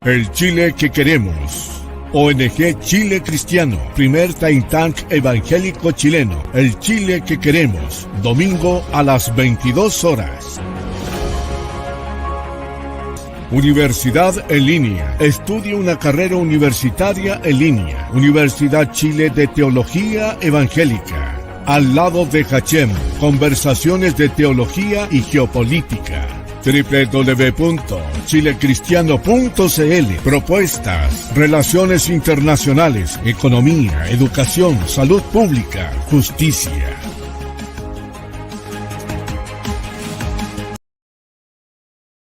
El Chile que queremos. ONG Chile Cristiano, primer think tank evangélico chileno. El Chile que queremos, domingo a las 22 horas. Universidad en línea. Estudia una carrera universitaria en línea. Universidad Chile de Teología Evangélica. Al lado de Hachem, conversaciones de teología y geopolítica. www.chilecristiano.cl. Propuestas, relaciones internacionales, economía, educación, salud pública, justicia.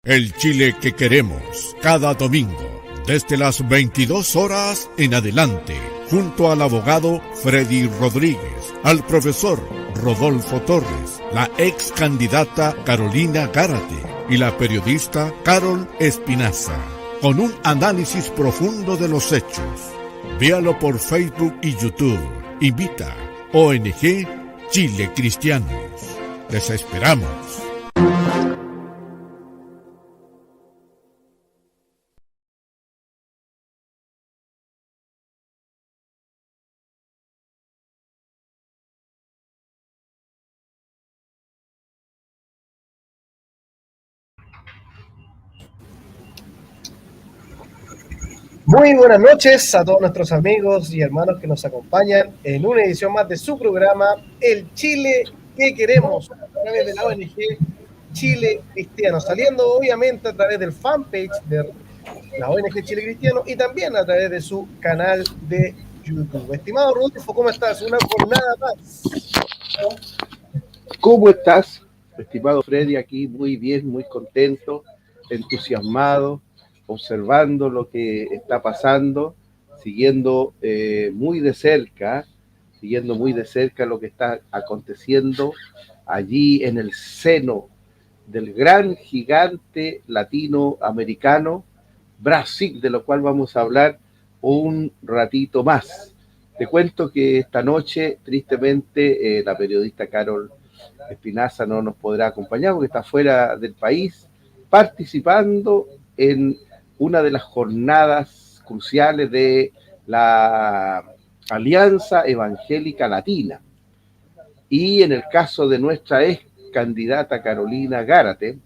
El Chile que queremos, cada domingo, desde las 22 horas en adelante, junto al abogado Freddy Rodríguez, al profesor Rodolfo Torres, la ex candidata Carolina Gárate y la periodista Carol Espinaza, con un análisis profundo de los hechos. Véalo por Facebook y YouTube. Invita ONG Chile Cristianos. Les esperamos. Muy buenas noches a todos nuestros amigos y hermanos que nos acompañan en una edición más de su programa El Chile que queremos, a través de la ONG Chile Cristiano, saliendo obviamente a través del fanpage de la ONG Chile Cristiano y también a través de su canal de YouTube. Estimado Rodolfo, ¿cómo estás? Una jornada más. ¿Cómo estás, estimado Freddy? Aquí muy bien, muy contento, entusiasmado, observando lo que está pasando, siguiendo muy de cerca lo que está aconteciendo allí en el seno del gran gigante latinoamericano, Brasil, de lo cual vamos a hablar un ratito más. Te cuento que esta noche, tristemente, la periodista Carol Espinaza no nos podrá acompañar porque está fuera del país, participando en una de las jornadas cruciales de la Alianza Evangélica Latina. Y en el caso de nuestra ex candidata Carolina Gárate,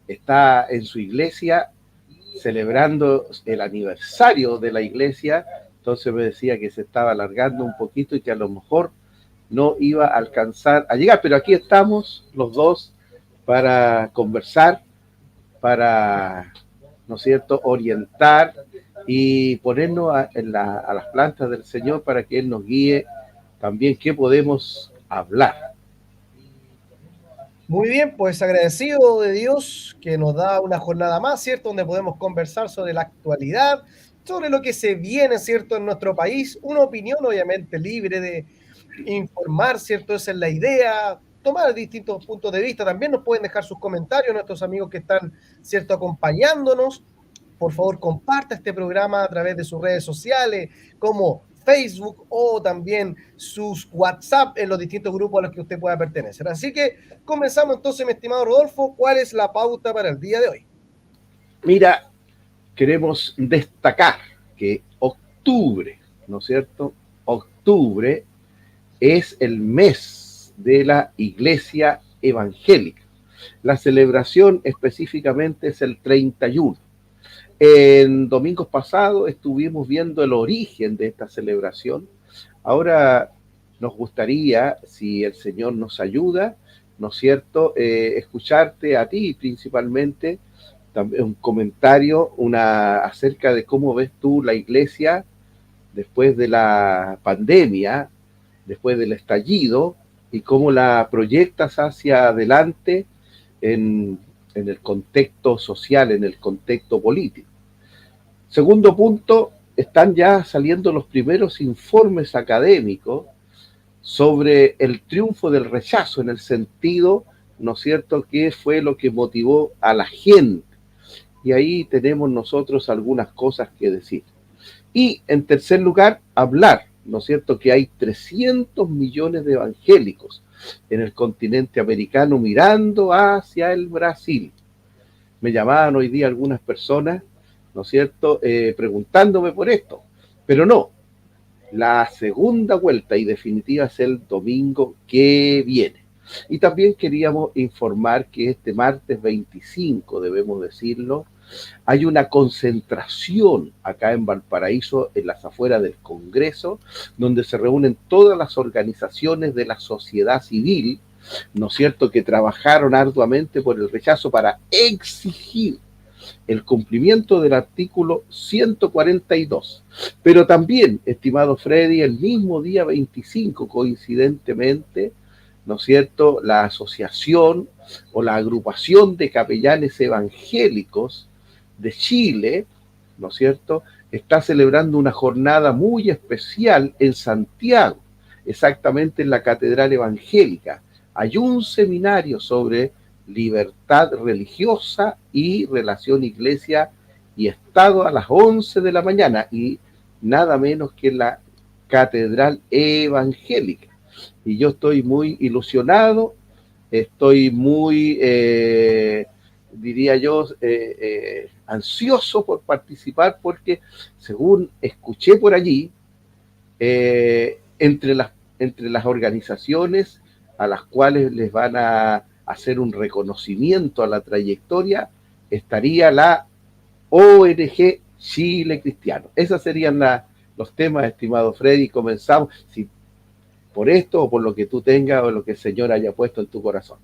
está en su iglesia celebrando el aniversario de la iglesia, entonces me decía que se estaba alargando un poquito y que a lo mejor no iba a alcanzar a llegar, pero aquí estamos los dos para conversar, para, ¿no es cierto?, orientar y ponernos a las plantas del Señor para que Él nos guíe también qué podemos hablar. Muy bien, pues agradecido de Dios que nos da una jornada más, ¿cierto?, donde podemos conversar sobre la actualidad, sobre lo que se viene, ¿cierto?, en nuestro país, una opinión obviamente libre de informar, ¿cierto?, esa es la idea, tomar distintos puntos de vista. También nos pueden dejar sus comentarios nuestros amigos que están, ¿cierto?, acompañándonos. Por favor, comparta este programa a través de sus redes sociales, como Facebook o también sus WhatsApp en los distintos grupos a los que usted pueda pertenecer. Así que comenzamos entonces, mi estimado Rodolfo. ¿Cuál es la pauta para el día de hoy? Mira, queremos destacar que octubre, ¿no es cierto? Octubre es el mes de la Iglesia Evangélica. La celebración específicamente es el 31. En domingos pasados estuvimos viendo el origen de esta celebración. Ahora nos gustaría, si el Señor nos ayuda, ¿no es cierto?, escucharte a ti principalmente, también un comentario acerca de cómo ves tú la iglesia después de la pandemia, después del estallido, y cómo la proyectas hacia adelante en el contexto social, en el contexto político. Segundo punto, están ya saliendo los primeros informes académicos sobre el triunfo del rechazo, en el sentido, ¿no es cierto?, qué fue lo que motivó a la gente. Y ahí tenemos nosotros algunas cosas que decir. Y en tercer lugar, hablar, ¿no es cierto?, que hay 300 millones de evangélicos en el continente americano mirando hacia el Brasil. Me llamaban hoy día algunas personas ¿no es cierto?, preguntándome por esto. Pero no, la segunda vuelta y definitiva es el domingo que viene. Y también queríamos informar que este martes 25, debemos decirlo, hay una concentración acá en Valparaíso, en las afueras del Congreso, donde se reúnen todas las organizaciones de la sociedad civil, ¿no es cierto?, que trabajaron arduamente por el rechazo para exigir el cumplimiento del artículo 142. Pero también, estimado Freddy, el mismo día 25, coincidentemente, ¿no es cierto?, la asociación o la agrupación de capellanes evangélicos de Chile, ¿no es cierto?, está celebrando una jornada muy especial en Santiago, exactamente en la Catedral Evangélica. Hay un seminario sobre libertad religiosa y relación iglesia y Estado a las 11 de la mañana, y nada menos que en la Catedral Evangélica. Y yo estoy muy ilusionado, estoy muy, diría yo, ansioso por participar, porque según escuché por allí, entre las organizaciones a las cuales les van a hacer un reconocimiento a la trayectoria, estaría la ONG Chile Cristiano. Esos serían los temas, estimado Freddy. Comenzamos, si por esto o por lo que tú tengas o lo que el Señor haya puesto en tu corazón.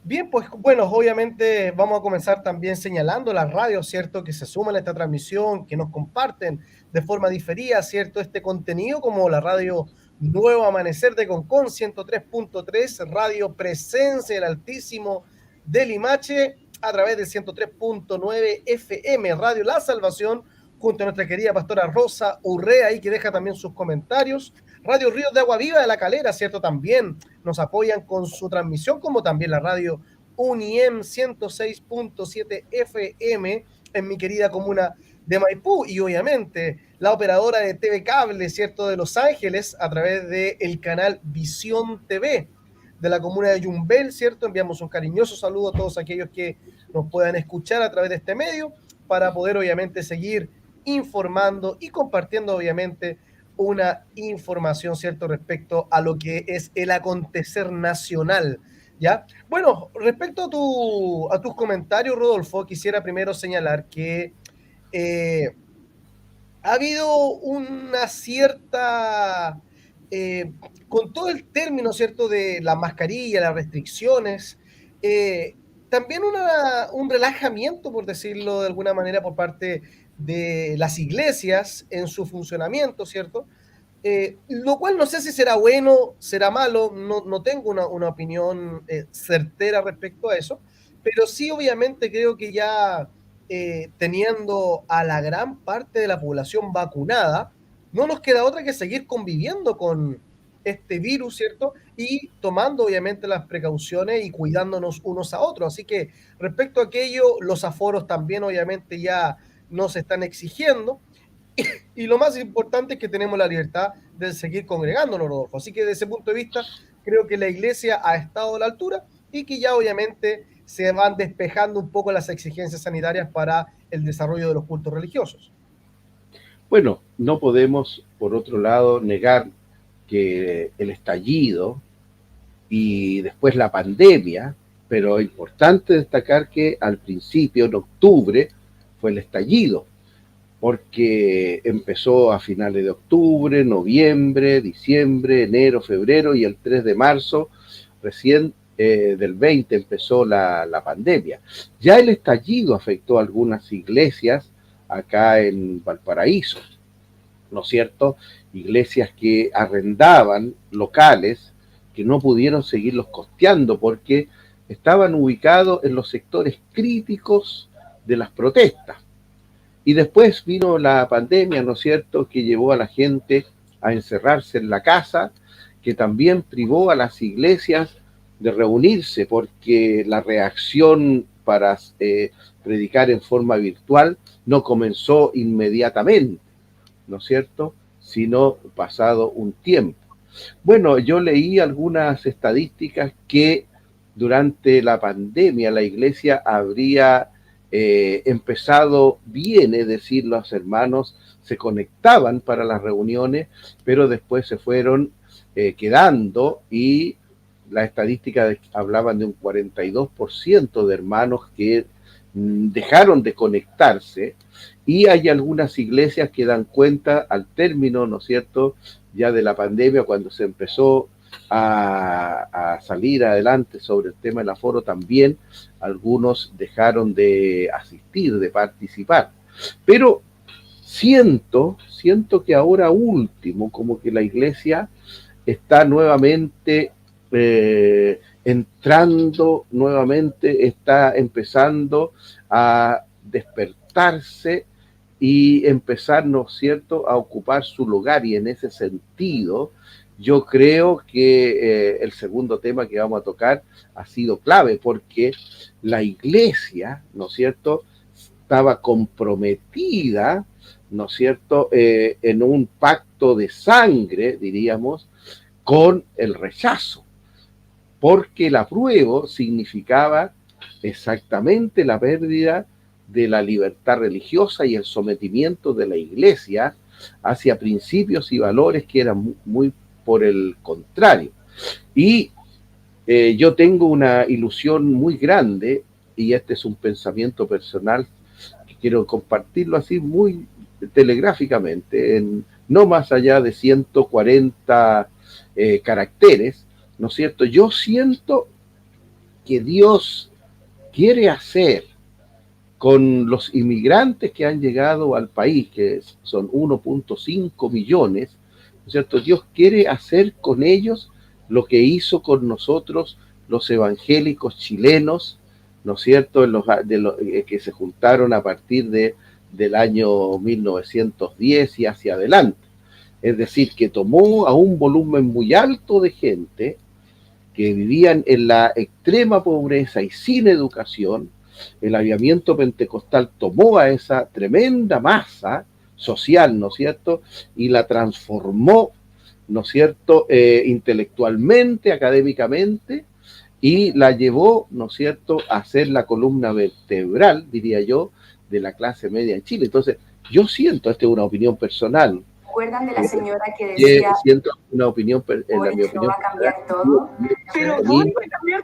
Bien, pues bueno, obviamente vamos a comenzar también señalando las radios, ¿cierto?, que se suman a esta transmisión, que nos comparten de forma diferida, ¿cierto?, este contenido, como la radio Nuevo Amanecer de Concón, 103.3, Radio Presencia del Altísimo de Limache, a través del 103.9 FM, Radio La Salvación, junto a nuestra querida pastora Rosa Urrea, ahí que deja también sus comentarios. Radio Ríos de Agua Viva de La Calera, ¿cierto?, también nos apoyan con su transmisión, como también la radio UNIEM 106.7 FM en mi querida comuna de Maipú, y obviamente la operadora de TV Cable, ¿cierto?, de Los Ángeles, a través del canal Visión TV de la comuna de Yumbel, ¿cierto? Enviamos un cariñoso saludo a todos aquellos que nos puedan escuchar a través de este medio, para poder obviamente seguir informando y compartiendo obviamente una información, ¿cierto?, respecto a lo que es el acontecer nacional, ¿ya? Bueno, respecto a tus comentarios, Rodolfo, quisiera primero señalar que ha habido una cierta, con todo el término, ¿cierto?, de la mascarilla, las restricciones, también un relajamiento, por decirlo de alguna manera, por parte de las iglesias en su funcionamiento, ¿cierto? Lo cual no sé si será bueno, será malo, no tengo una opinión certera respecto a eso, pero sí obviamente creo que ya teniendo a la gran parte de la población vacunada, no nos queda otra que seguir conviviendo con este virus, ¿cierto? Y tomando obviamente las precauciones y cuidándonos unos a otros. Así que respecto a aquello, los aforos también obviamente ya no se están exigiendo. Y lo más importante es que tenemos la libertad de seguir congregándonos, Rodolfo. Así que desde ese punto de vista, creo que la iglesia ha estado a la altura y que ya obviamente se van despejando un poco las exigencias sanitarias para el desarrollo de los cultos religiosos. Bueno, no podemos, por otro lado, negar que el estallido y después la pandemia, pero es importante destacar que al principio, en octubre, fue el estallido, porque empezó a finales de octubre, noviembre, diciembre, enero, febrero, y el 3 de marzo recién del 20 empezó la pandemia. Ya el estallido afectó a algunas iglesias acá en Valparaíso, ¿no es cierto? Iglesias que arrendaban locales que no pudieron seguirlos costeando porque estaban ubicados en los sectores críticos de las protestas. Y después vino la pandemia, ¿no es cierto?, que llevó a la gente a encerrarse en la casa, que también privó a las iglesias de reunirse, porque la reacción para predicar en forma virtual no comenzó inmediatamente, ¿no es cierto?, sino pasado un tiempo. Bueno, yo leí algunas estadísticas que durante la pandemia la iglesia habría empezado bien, es decir, los hermanos se conectaban para las reuniones, pero después se fueron quedando, y las estadísticas hablaban de un 42% de hermanos que dejaron de conectarse, y hay algunas iglesias que dan cuenta al término, ¿no es cierto?, ya de la pandemia, cuando se empezó a salir adelante sobre el tema del aforo, también algunos dejaron de asistir, de participar. Pero siento que ahora último, como que la iglesia está nuevamente entrando, nuevamente está empezando a despertarse y empezar, ¿no es cierto?, a ocupar su lugar. Y en ese sentido, yo creo que el segundo tema que vamos a tocar ha sido clave, porque la iglesia, ¿no es cierto?, estaba comprometida, ¿no es cierto?, en un pacto de sangre, diríamos, con el rechazo, porque el apruebo significaba exactamente la pérdida de la libertad religiosa y el sometimiento de la iglesia hacia principios y valores que eran muy por el contrario. Y yo tengo una ilusión muy grande, y este es un pensamiento personal que quiero compartirlo así muy telegráficamente, en no más allá de 140 caracteres, ¿no es cierto? Yo siento que Dios quiere hacer con los inmigrantes que han llegado al país, que son 1.5 millones, ¿no es cierto? Dios quiere hacer con ellos lo que hizo con nosotros los evangélicos chilenos, ¿no es cierto?, que se juntaron a partir del año 1910 y hacia adelante. Es decir, que tomó a un volumen muy alto de gente que vivían en la extrema pobreza y sin educación. El avivamiento pentecostal tomó a esa tremenda masa social, ¿no es cierto?, y la transformó, ¿no es cierto?, intelectualmente, académicamente, y la llevó, ¿no es cierto?, a ser la columna vertebral, diría yo, de la clase media en Chile. Entonces, yo siento, esta es una opinión personal. ¿Recuerdan de la señora que decía, siento una opinión, en mi opinión, va a cambiar todo? Pero ¿dónde va a cambiar?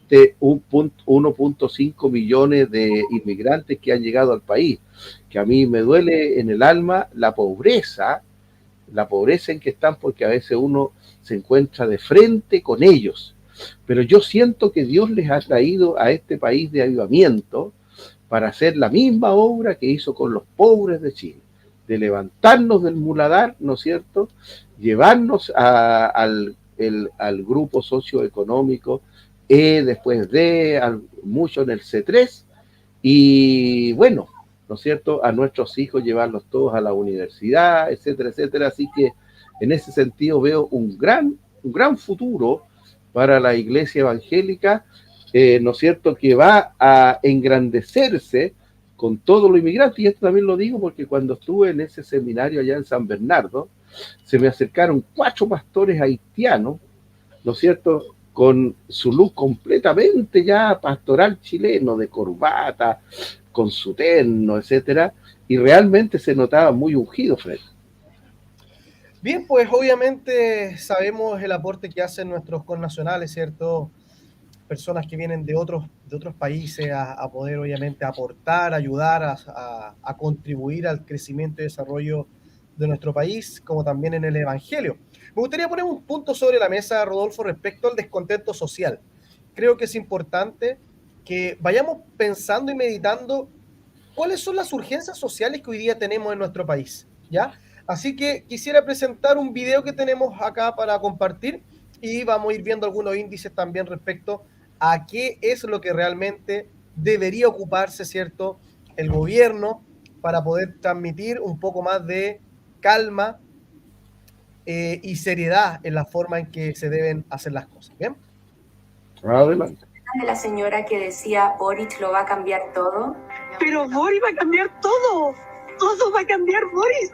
1.5 millones de inmigrantes que han llegado al país, que a mí me duele en el alma la pobreza en que están, porque a veces uno se encuentra de frente con ellos. Pero yo siento que Dios les ha traído a este país de avivamiento para hacer la misma obra que hizo con los pobres de Chile, de levantarnos del muladar, ¿no es cierto?, llevarnos al grupo socioeconómico, después mucho en el C3, y bueno, ¿no es cierto?, a nuestros hijos llevarlos todos a la universidad, etcétera, etcétera. Así que en ese sentido veo un gran futuro para la iglesia evangélica, ¿no es cierto?, que va a engrandecerse con todos los inmigrantes. Y esto también lo digo porque cuando estuve en ese seminario allá en San Bernardo, se me acercaron 4 pastores haitianos, ¿no es cierto?, con su look completamente ya pastoral chileno, de corbata, con su terno, etcétera, y realmente se notaba muy ungido, Fred. Bien, pues obviamente sabemos el aporte que hacen nuestros connacionales, ¿cierto? Personas que vienen de otros países a poder obviamente aportar, ayudar a contribuir al crecimiento y desarrollo de nuestro país, como también en el Evangelio. Me gustaría poner un punto sobre la mesa, Rodolfo, respecto al descontento social. Creo que es importante que vayamos pensando y meditando cuáles son las urgencias sociales que hoy día tenemos en nuestro país, ¿ya? Así que quisiera presentar un video que tenemos acá para compartir y vamos a ir viendo algunos índices también respecto a qué es lo que realmente debería ocuparse, ¿cierto?, el gobierno para poder transmitir un poco más de calma y seriedad en la forma en que se deben hacer las cosas. ¿Bien? Adelante. De la señora que decía, Boric lo va a cambiar todo. Pero Boris va a cambiar todo. Todo va a cambiar, Boris.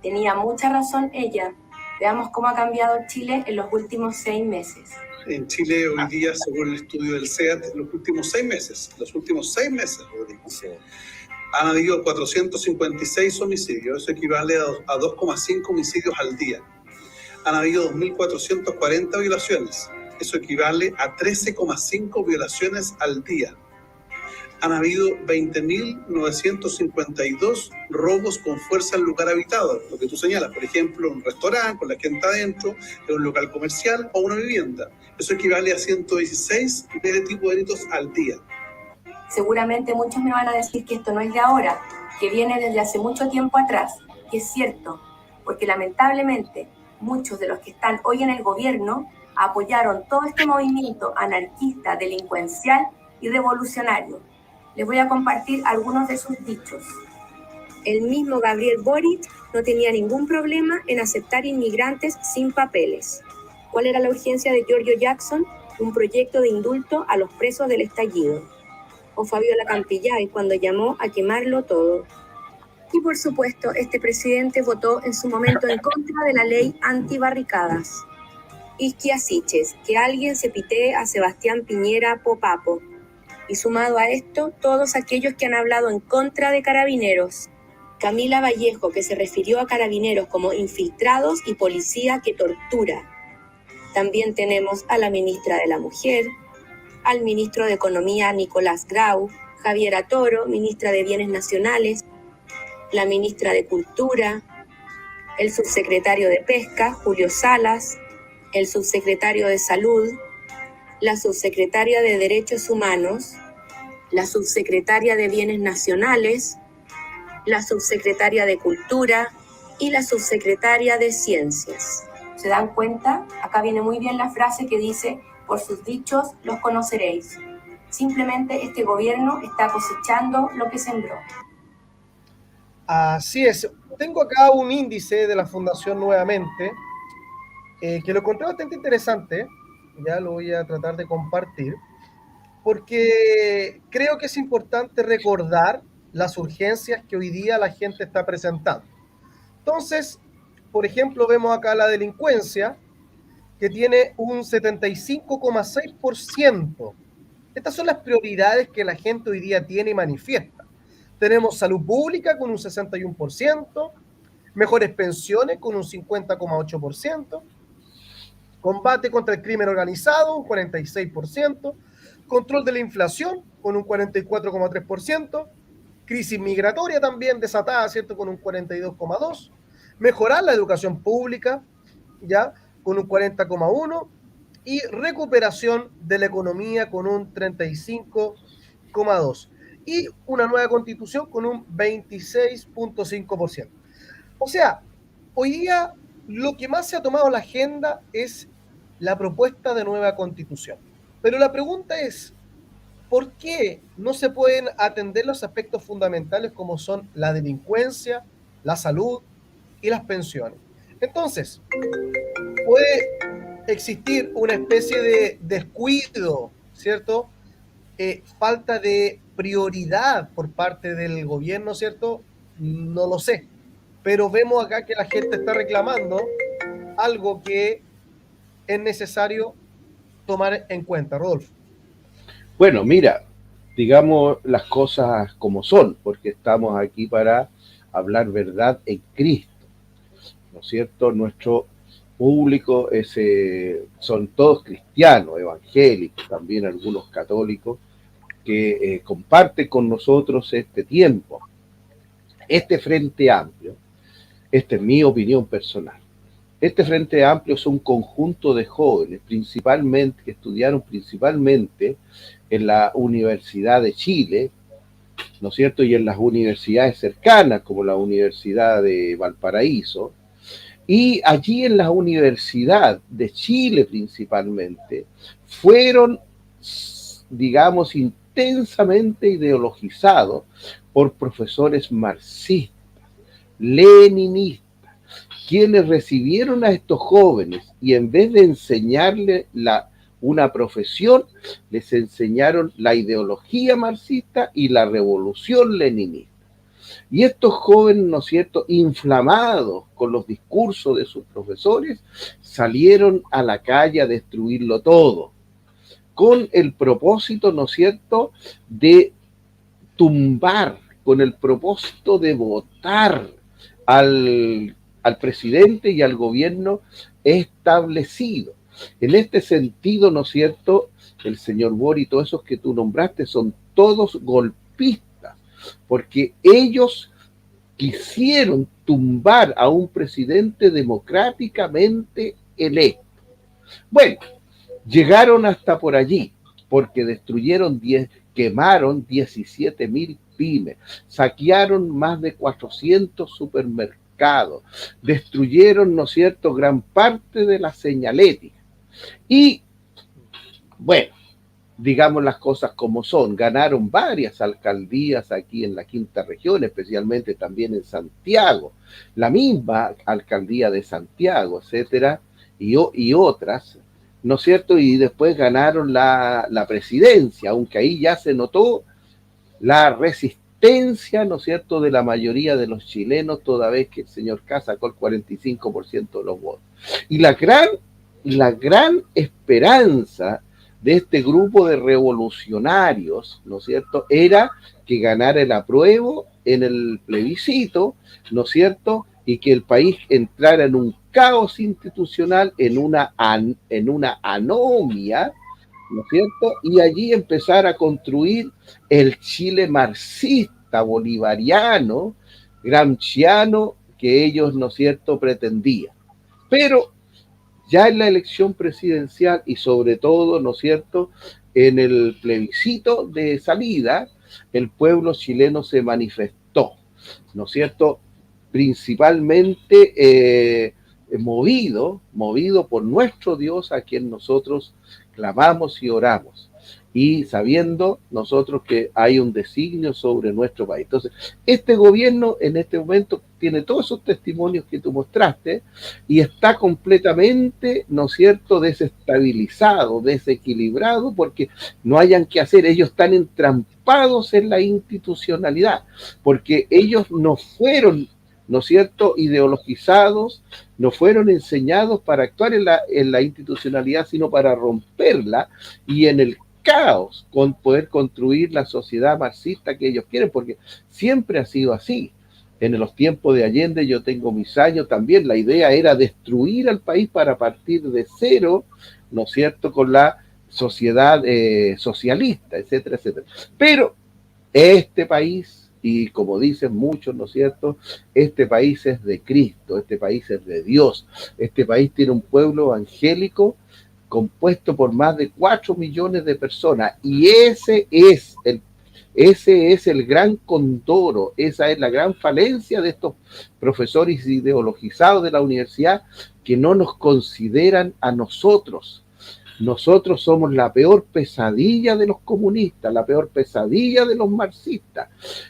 Tenía mucha razón ella. Veamos cómo ha cambiado Chile en los últimos 6 meses. en Chile hoy día, según el estudio del CEAT, los últimos 6 meses, Rodrigo, han habido 456 homicidios, eso equivale a 2,5 homicidios al día. Han habido 2.440 violaciones, eso equivale a 13,5 violaciones al día. Han habido 20.952 robos con fuerza en lugar habitado, lo que tú señalas, por ejemplo, un restaurante con la gente adentro, en un local comercial o una vivienda. Eso equivale a 116 de este tipo de delitos al día. Seguramente muchos me van a decir que esto no es de ahora, que viene desde hace mucho tiempo atrás, y es cierto, porque lamentablemente muchos de los que están hoy en el gobierno apoyaron todo este movimiento anarquista, delincuencial y revolucionario. Les voy a compartir algunos de sus dichos. El mismo Gabriel Boric no tenía ningún problema en aceptar inmigrantes sin papeles. ¿Cuál era la urgencia de Giorgio Jackson? Un proyecto de indulto a los presos del estallido. O Fabiola Campillay cuando llamó a quemarlo todo. Y por supuesto, este presidente votó en su momento en contra de la ley antibarricadas. Isquia Siches, que alguien se pitee a Sebastián Piñera Popapo. Y sumado a esto, todos aquellos que han hablado en contra de Carabineros. Camila Vallejo, que se refirió a Carabineros como infiltrados y policía que tortura. También tenemos a la ministra de la Mujer, al ministro de Economía Nicolás Grau, Javiera Toro, ministra de Bienes Nacionales, la ministra de Cultura, el subsecretario de Pesca, Julio Salas, el subsecretario de Salud, la subsecretaria de Derechos Humanos, la subsecretaria de Bienes Nacionales, la subsecretaria de Cultura y la subsecretaria de Ciencias. ¿Se dan cuenta? Acá viene muy bien la frase que dice: por sus dichos los conoceréis. Simplemente este gobierno está cosechando lo que sembró. Así es. Tengo acá un índice de la Fundación Nuevamente, que lo encontré bastante interesante. Ya lo voy a tratar de compartir, porque creo que es importante recordar las urgencias que hoy día la gente está presentando. Entonces, por ejemplo, vemos acá la delincuencia, que tiene un 75,6%. Estas son las prioridades que la gente hoy día tiene y manifiesta. Tenemos salud pública con un 61%, mejores pensiones con un 50,8%, combate contra el crimen organizado, un 46%, control de la inflación con un 44,3%, crisis migratoria también desatada, ¿cierto?, con un 42,2%, mejorar la educación pública, ya, con un 40,1%, y recuperación de la economía con un 35,2%, y una nueva constitución con un 26,5%. O sea, hoy día lo que más se ha tomado la agenda es la propuesta de nueva constitución. Pero la pregunta es, ¿por qué no se pueden atender los aspectos fundamentales como son la delincuencia, la salud y las pensiones? Entonces, puede existir una especie de descuido, ¿cierto? Falta de prioridad por parte del gobierno, ¿cierto? No lo sé. Pero vemos acá que la gente está reclamando algo que es necesario tomar en cuenta. Rodolfo. Bueno, mira, digamos las cosas como son, porque estamos aquí para hablar verdad en Cristo, ¿no es cierto? Nuestro público son todos cristianos, evangélicos, también algunos católicos, que comparten con nosotros este tiempo. Este Frente Amplio, esta es mi opinión personal, este Frente Amplio es un conjunto de jóvenes, principalmente, que estudiaron principalmente en la Universidad de Chile, ¿no es cierto?, y en las universidades cercanas, como la Universidad de Valparaíso, y allí en la Universidad de Chile principalmente, fueron, digamos, intensamente ideologizados por profesores marxistas, leninistas, quienes recibieron a estos jóvenes y en vez de enseñarles una profesión, les enseñaron la ideología marxista y la revolución leninista. Y estos jóvenes, ¿no es cierto?, inflamados con los discursos de sus profesores, salieron a la calle a destruirlo todo, con el propósito, ¿no es cierto?, de tumbar, con el propósito de votar al presidente y al gobierno establecido. En este sentido, ¿no es cierto?, el señor Boric y todos esos que tú nombraste son todos golpistas, porque ellos quisieron tumbar a un presidente democráticamente electo. Bueno, llegaron hasta por allí, porque quemaron 17.000 pymes, saquearon más de 400 supermercados, destruyeron, ¿no es cierto?, gran parte de la señalética. Y, bueno, digamos las cosas como son, ganaron varias alcaldías aquí en la quinta región, especialmente también en Santiago, la misma alcaldía de Santiago, etcétera, y otras, ¿no es cierto? Y después ganaron la presidencia, aunque ahí ya se notó la resistencia, ¿no es cierto?, de la mayoría de los chilenos, toda vez que el señor Kast sacó el 45% de los votos. Y la gran esperanza de este grupo de revolucionarios, ¿no es cierto?, era que ganara el apruebo en el plebiscito, ¿no es cierto?, y que el país entrara en un caos institucional, en una anomia, ¿no es cierto?, y allí empezar a construir el Chile marxista, bolivariano, gramsciano, que ellos, ¿no es cierto?, pretendían. Pero ya en la elección presidencial y sobre todo, ¿no es cierto?, en el plebiscito de salida, el pueblo chileno se manifestó, ¿no es cierto?, principalmente movido por nuestro Dios, a quien nosotros clamamos y oramos, y sabiendo nosotros que hay un designio sobre nuestro país. Entonces, este gobierno en este momento tiene todos esos testimonios que tú mostraste y está completamente, ¿no es cierto?, desestabilizado, desequilibrado, porque no hayan que hacer. Ellos están entrampados en la institucionalidad, porque ellos no fueron, ¿no es cierto?, ideologizados, no fueron enseñados para actuar en la institucionalidad, sino para romperla y en el caos con poder construir la sociedad marxista que ellos quieren, porque siempre ha sido así. En los tiempos de Allende, yo tengo mis años también, la idea era destruir al país para partir de cero, ¿no es cierto?, con la sociedad socialista, etcétera, etcétera. Pero este país, y como dicen muchos, ¿no es cierto?, este país es de Cristo, este país es de Dios, este país tiene un pueblo evangélico compuesto por más de 4 millones de personas, y ese es el gran condoro, esa es la gran falencia de estos profesores ideologizados de la universidad, que no nos consideran a nosotros. Nosotros somos la peor pesadilla de los comunistas, la peor pesadilla de los marxistas,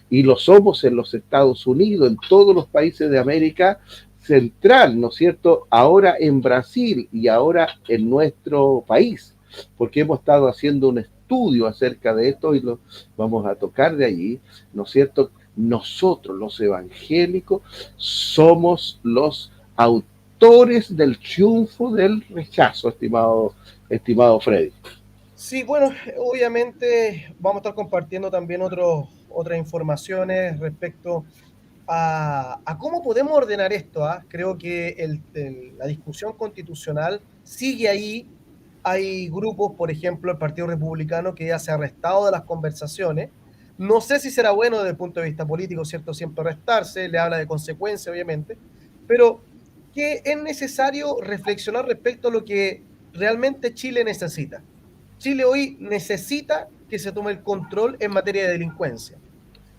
y lo somos en los Estados Unidos, en todos los países de América Central, ¿no es cierto?, ahora en Brasil y ahora en nuestro país, porque hemos estado haciendo un estudio acerca de esto y lo vamos a tocar de allí, ¿no es cierto? Nosotros, los evangélicos, somos los autores del triunfo del rechazo, estimado Freddy. Sí, bueno, obviamente vamos a estar compartiendo también otras informaciones respecto a cómo podemos ordenar esto. Creo que la discusión constitucional sigue ahí. Hay grupos, por ejemplo, el Partido Republicano, que ya se ha restado de las conversaciones. No sé si será bueno desde el punto de vista político, ¿cierto?, siempre restarse, le habla de consecuencias, obviamente, pero que es necesario reflexionar respecto a lo que realmente Chile necesita. Chile hoy necesita que se tome el control en materia de delincuencia,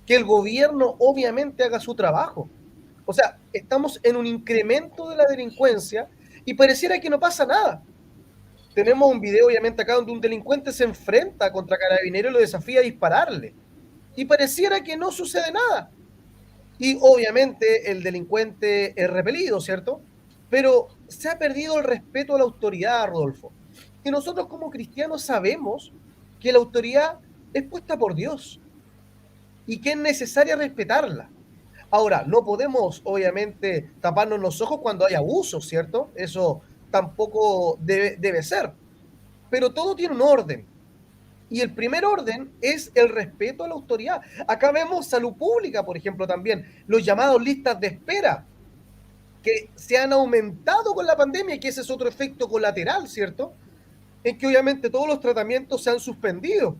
que el gobierno obviamente haga su trabajo. O sea, estamos en un incremento de la delincuencia y pareciera que no pasa nada. Tenemos un video obviamente acá donde un delincuente se enfrenta contra Carabineros y lo desafía a dispararle. Y pareciera que no sucede nada. Y obviamente el delincuente es repelido, ¿cierto? Pero se ha perdido el respeto a la autoridad, Rodolfo. Y nosotros como cristianos sabemos que la autoridad es puesta por Dios y que es necesaria respetarla. Ahora, no podemos, obviamente, taparnos los ojos cuando hay abusos, ¿cierto? Eso tampoco debe ser. Pero todo tiene un orden. Y el primer orden es el respeto a la autoridad. Acá vemos salud pública, por ejemplo, también, los llamados listas de espera, que se han aumentado con la pandemia, y que ese es otro efecto colateral, ¿cierto? En que obviamente todos los tratamientos se han suspendido.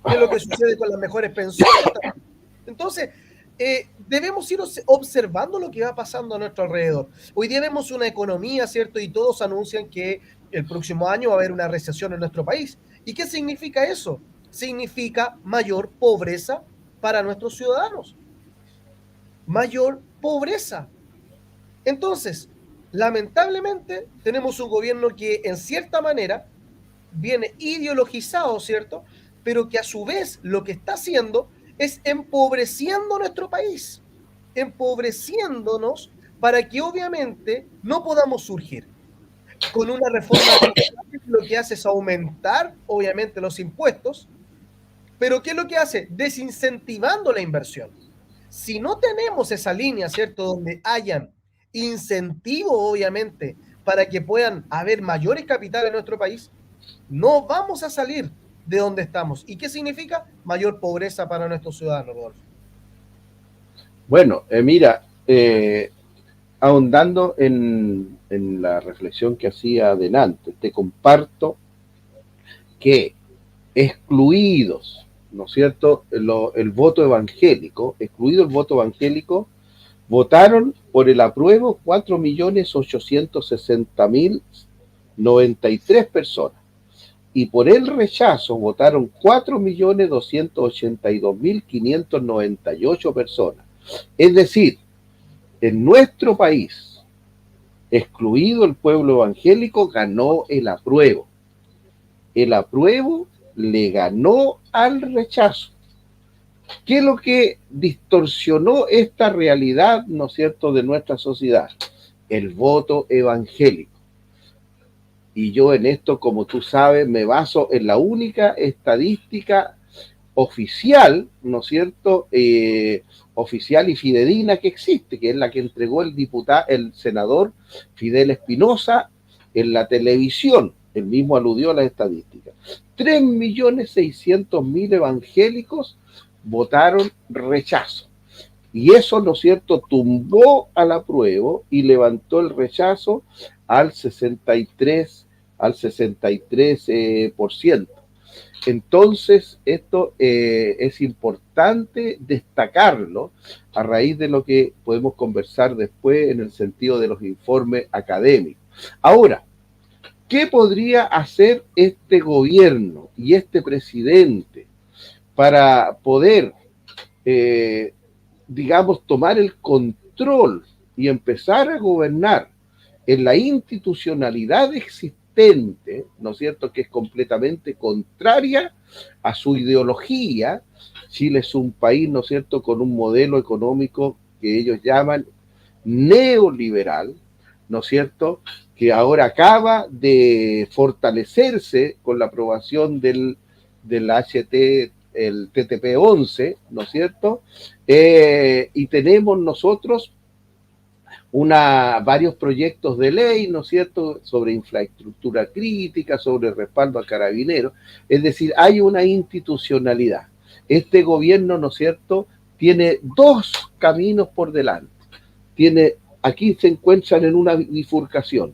Que es lo que sucede con las mejores pensiones también. Entonces, debemos ir observando lo que va pasando a nuestro alrededor. Hoy día vemos una economía, ¿cierto? Y todos anuncian que el próximo año va a haber una recesión en nuestro país. ¿Y qué significa eso? Significa mayor pobreza para nuestros ciudadanos. Mayor pobreza. Entonces, lamentablemente, tenemos un gobierno que en cierta manera viene ideologizado, ¿cierto? Pero que a su vez lo que está haciendo es empobreciendo nuestro país, empobreciéndonos para que obviamente no podamos surgir. Con una reforma lo que hace es aumentar obviamente los impuestos, pero ¿qué es lo que hace? Desincentivando la inversión. Si no tenemos esa línea, ¿cierto? Donde hayan incentivos obviamente para que puedan haber mayores capitales en nuestro país, no vamos a salir de donde estamos. ¿Y qué significa? Mayor pobreza para nuestros ciudadanos, Rodolfo. Bueno, mira, ahondando en la reflexión que hacía adelante, te comparto que excluidos, ¿no es cierto?, el voto evangélico, votaron por el apruebo 4.860.093 personas. Y por el rechazo votaron 4.282.598 personas. Es decir, en nuestro país, excluido el pueblo evangélico, ganó el apruebo. El apruebo le ganó al rechazo. ¿Qué es lo que distorsionó esta realidad, ¿no es cierto?, de nuestra sociedad? El voto evangélico. Y yo en esto, como tú sabes, me baso en la única estadística oficial, ¿no es cierto?, oficial y fidedigna que existe, que es la que entregó el senador Fidel Espinosa en la televisión. Él mismo aludió a las estadísticas. 3.600.000 evangélicos votaron rechazo. Y eso, ¿no es cierto?, tumbó al apruebo y levantó el rechazo al 63%. Entonces, esto es importante destacarlo a raíz de lo que podemos conversar después en el sentido de los informes académicos. Ahora, ¿qué podría hacer este gobierno y este presidente para poder, digamos, tomar el control y empezar a gobernar en la institucionalidad existente, ¿no es cierto?, que es completamente contraria a su ideología? Chile es un país, ¿no es cierto?, con un modelo económico que ellos llaman neoliberal, ¿no es cierto?, que ahora acaba de fortalecerse con la aprobación del HT, el TTP-11, ¿no es cierto? Y tenemos nosotros varios proyectos de ley, ¿no es cierto?, sobre infraestructura crítica, sobre respaldo a carabineros. Es decir, hay una institucionalidad. Este gobierno, ¿no es cierto?, tiene dos caminos por delante. Aquí se encuentran en una bifurcación.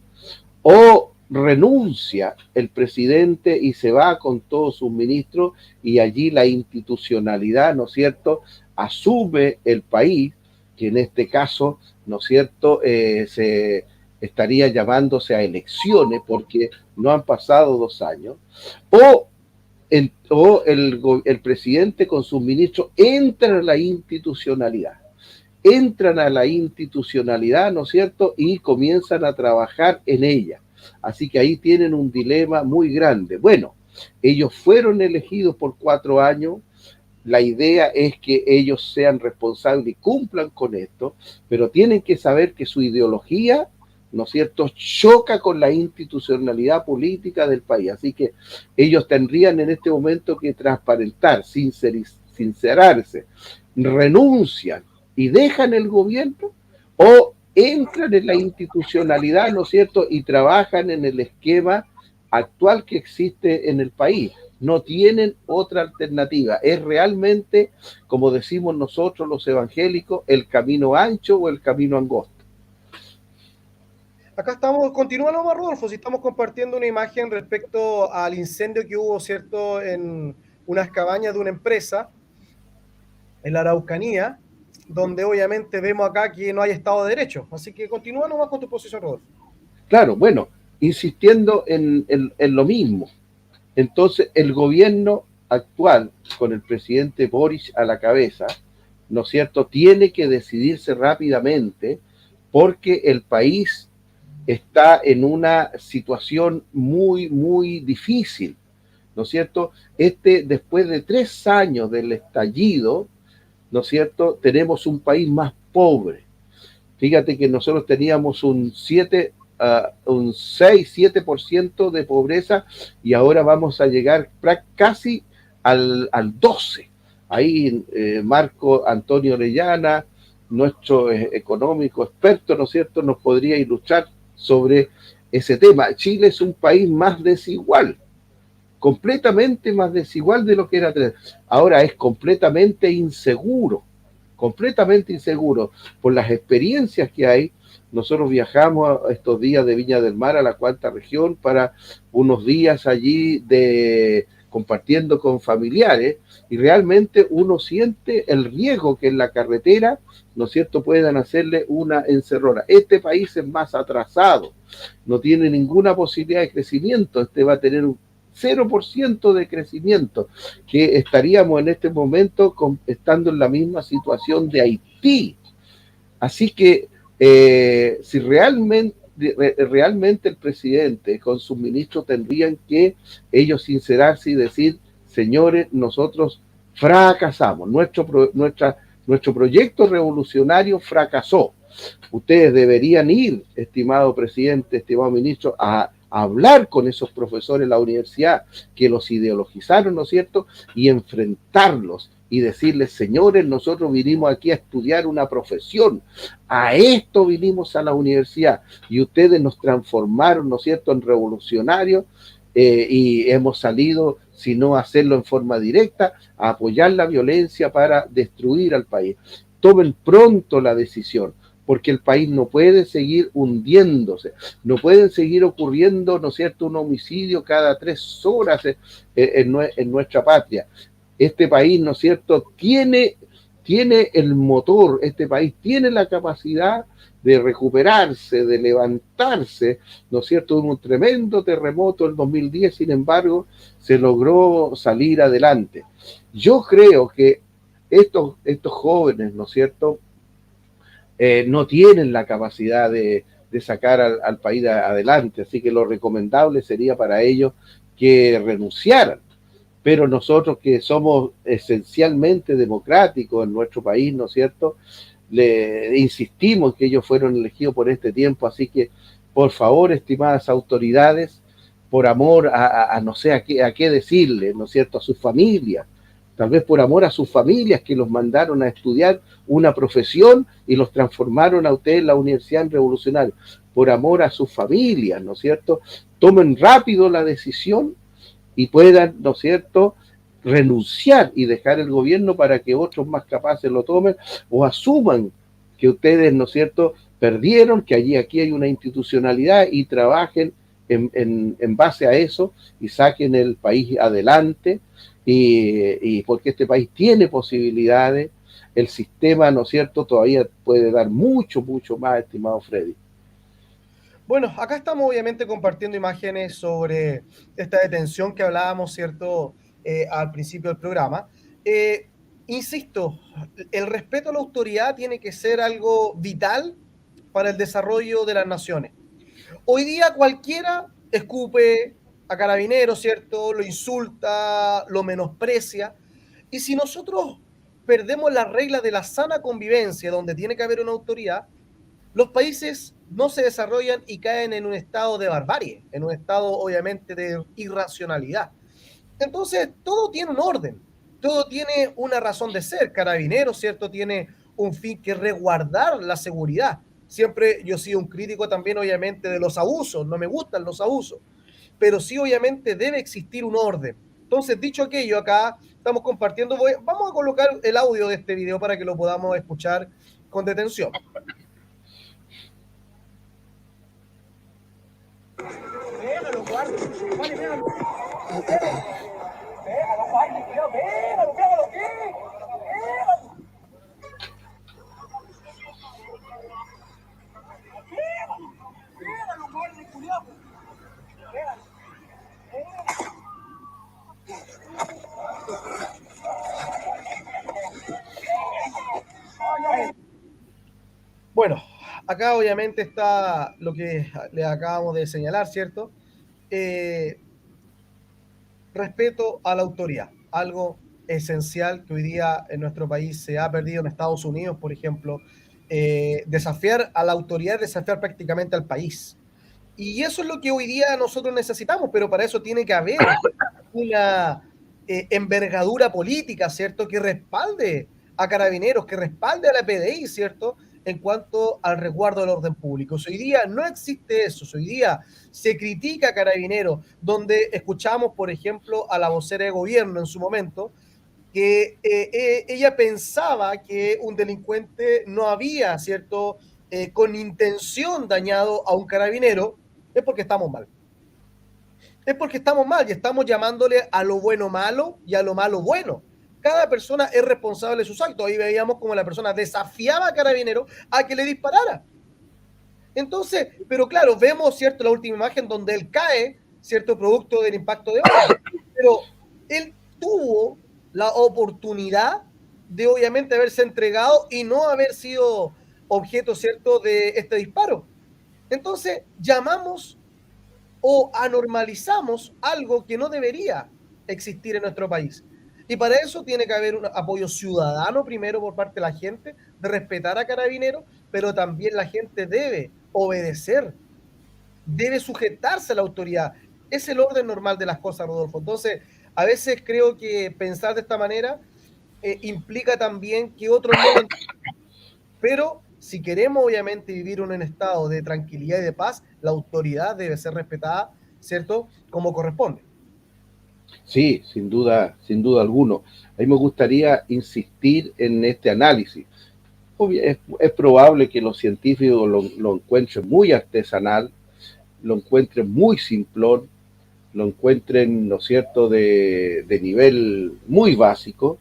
O renuncia el presidente y se va con todos sus ministros, y allí la institucionalidad, ¿no es cierto?, asume el país, que en este caso, ¿no es cierto?, se estaría llamándose a elecciones porque no han pasado 2 años, o el presidente con sus ministros entran a la institucionalidad, ¿no es cierto?, y comienzan a trabajar en ella. Así que ahí tienen un dilema muy grande. Bueno, ellos fueron elegidos por 4 años, la idea es que ellos sean responsables y cumplan con esto, pero tienen que saber que su ideología, ¿no es cierto?, choca con la institucionalidad política del país. Así que ellos tendrían en este momento que transparentar, sincerarse, renuncian y dejan el gobierno, o entran en la institucionalidad, ¿no es cierto?, y trabajan en el esquema actual que existe en el país. No tienen otra alternativa. Es realmente, como decimos nosotros los evangélicos, el camino ancho o el camino angosto. Acá estamos, continúa nomás, Rodolfo, si estamos compartiendo una imagen respecto al incendio que hubo, ¿cierto?, en unas cabañas de una empresa en la Araucanía, donde obviamente vemos acá que no hay Estado de Derecho. Así que continúa nomás con tu posición, Rodolfo. Claro, bueno, insistiendo en lo mismo. Entonces, el gobierno actual, con el presidente Boris a la cabeza, ¿no es cierto?, tiene que decidirse rápidamente porque el país está en una situación muy, muy difícil, ¿no es cierto? Después de 3 años del estallido, ¿no es cierto?, tenemos un país más pobre. Fíjate que nosotros teníamos un 6-7% de pobreza y ahora vamos a llegar casi al 12%. Ahí Marco Antonio Orellana, nuestro económico experto, ¿no es cierto?, nos podría ilustrar sobre ese tema. Chile es un país más desigual, completamente más desigual de lo que era antes. Ahora es completamente inseguro por las experiencias que hay. Nosotros viajamos estos días de Viña del Mar a la cuarta región para unos días allí compartiendo con familiares, y realmente uno siente el riesgo que en la carretera, ¿no es cierto?, puedan hacerle una encerrona. Este país es más atrasado, no tiene ninguna posibilidad de crecimiento, va a tener un 0% de crecimiento, que estaríamos en este momento estando en la misma situación de Haití. Así que si realmente el presidente con sus ministros tendrían que ellos sincerarse y decir: señores, nosotros fracasamos, nuestro proyecto revolucionario fracasó. Ustedes deberían ir, estimado presidente, estimado ministro, a hablar con esos profesores de la universidad que los ideologizaron, ¿no es cierto?, y enfrentarlos y decirles: señores, nosotros vinimos aquí a estudiar una profesión, a esto vinimos a la universidad, y ustedes nos transformaron, ¿no es cierto?, en revolucionarios, y hemos salido, si no hacerlo en forma directa, a apoyar la violencia para destruir al país. Tomen pronto la decisión, porque el país no puede seguir hundiéndose, no pueden seguir ocurriendo, ¿no es cierto?, un homicidio cada 3 horas en nuestra patria. Este país, ¿no es cierto?, tiene el motor, este país tiene la capacidad de recuperarse, de levantarse, ¿no es cierto?, de un tremendo terremoto en 2010, sin embargo, se logró salir adelante. Yo creo que estos jóvenes, ¿no es cierto?, no tienen la capacidad de sacar al país adelante, así que lo recomendable sería para ellos que renunciaran. Pero nosotros, que somos esencialmente democráticos en nuestro país, ¿no es cierto?, le insistimos que ellos fueron elegidos por este tiempo, así que, por favor, estimadas autoridades, por amor a no sé a qué decirle, ¿no es cierto?, a sus familias, tal vez por amor a sus familias que los mandaron a estudiar una profesión y los transformaron a ustedes en la universidad en revolucionarios, por amor a sus familias, ¿no es cierto?, tomen rápido la decisión y puedan, ¿no es cierto?, renunciar y dejar el gobierno para que otros más capaces lo tomen, o asuman que ustedes, ¿no es cierto?, perdieron, que aquí hay una institucionalidad, y trabajen en base a eso y saquen el país adelante, y porque este país tiene posibilidades, el sistema, ¿no es cierto?, todavía puede dar mucho, mucho más, estimado Freddy. Bueno, acá estamos obviamente compartiendo imágenes sobre esta detención que hablábamos, ¿cierto?, al principio del programa. Insisto, el respeto a la autoridad tiene que ser algo vital para el desarrollo de las naciones. Hoy día cualquiera escupe a Carabineros, ¿cierto?, lo insulta, lo menosprecia, y si nosotros perdemos las reglas de la sana convivencia, donde tiene que haber una autoridad, los países no se desarrollan y caen en un estado de barbarie, en un estado obviamente de irracionalidad. Entonces, todo tiene un orden, todo tiene una razón de ser. Carabineros, ¿cierto?, tiene un fin que es resguardar la seguridad. Siempre yo he sido un crítico también, obviamente, de los abusos, no me gustan los abusos, pero sí, obviamente, debe existir un orden. Entonces, dicho aquello, acá estamos compartiendo, vamos a colocar el audio de este video para que lo podamos escuchar con detención. Pégalo, guardia, vale, pégalo. Pégalo, guardia, cuidado, pégalo, pégalo, ¿qué? Pégalo. Pégalo, guardia, cuidado. Pégalo. Bueno, acá obviamente está lo que le acabamos de señalar, ¿cierto? Respeto a la autoridad, algo esencial que hoy día en nuestro país se ha perdido en Estados Unidos, por ejemplo. Desafiar a la autoridad, desafiar prácticamente al país. Y eso es lo que hoy día nosotros necesitamos, pero para eso tiene que haber una envergadura política, ¿cierto? Que respalde a Carabineros, que respalde a la PDI, ¿cierto? En cuanto al resguardo del orden público. Hoy día no existe eso. Hoy día se critica a Carabineros, donde escuchamos, por ejemplo, a la vocera de gobierno en su momento, que ella pensaba que un delincuente no había, ¿cierto? Con intención dañado a un carabinero, es porque estamos mal. Es porque estamos mal y estamos llamándole a lo bueno malo y a lo malo bueno. Cada persona es responsable de sus actos. Ahí veíamos como la persona desafiaba a Carabineros a que le disparara. Entonces, pero claro, vemos, ¿cierto?, la última imagen donde él cae, ¿cierto?, producto del impacto de bala. Pero él tuvo la oportunidad de obviamente haberse entregado y no haber sido objeto, ¿cierto?, de este disparo. Entonces, llamamos o anormalizamos algo que no debería existir en nuestro país. Y para eso tiene que haber un apoyo ciudadano primero por parte de la gente, de respetar a Carabineros, pero también la gente debe obedecer, debe sujetarse a la autoridad. Es el orden normal de las cosas, Rodolfo. Entonces, a veces creo que pensar de esta manera implica también que otros no lo entienden. Pero si queremos obviamente vivir en un estado de tranquilidad y de paz, la autoridad debe ser respetada, ¿cierto?, como corresponde. Sí, sin duda alguno. A mí me gustaría insistir en este análisis. Es probable que los científicos lo encuentren muy artesanal, lo encuentren muy simplón, lo encuentren, ¿no es cierto?, de nivel muy básico,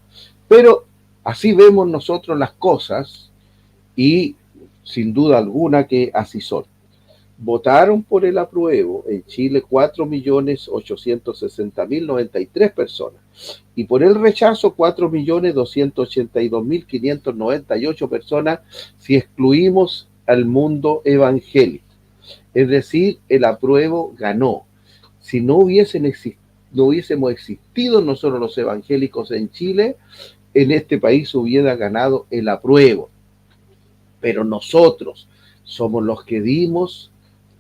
pero así vemos nosotros las cosas y sin duda alguna que así son. Votaron por el apruebo en Chile 4.860.093 personas y por el rechazo 4.282.598 personas si excluimos al mundo evangélico. Es decir, el apruebo ganó. Si no hubiésemos existido nosotros los evangélicos en Chile, en este país hubiera ganado el apruebo. Pero nosotros somos los que dimos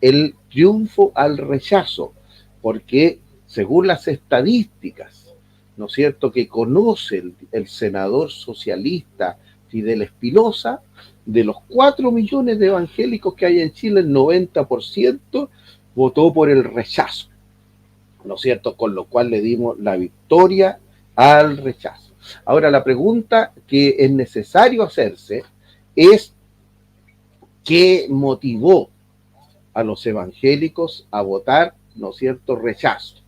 el triunfo al rechazo, porque según las estadísticas, ¿no es cierto?, que conoce el senador socialista Fidel Espinosa, de los 4 millones de evangélicos que hay en Chile, el 90% votó por el rechazo, ¿no es cierto?, con lo cual le dimos la victoria al rechazo. Ahora, la pregunta que es necesario hacerse es ¿qué motivó a los evangélicos a votar, ¿no es cierto?, rechazo?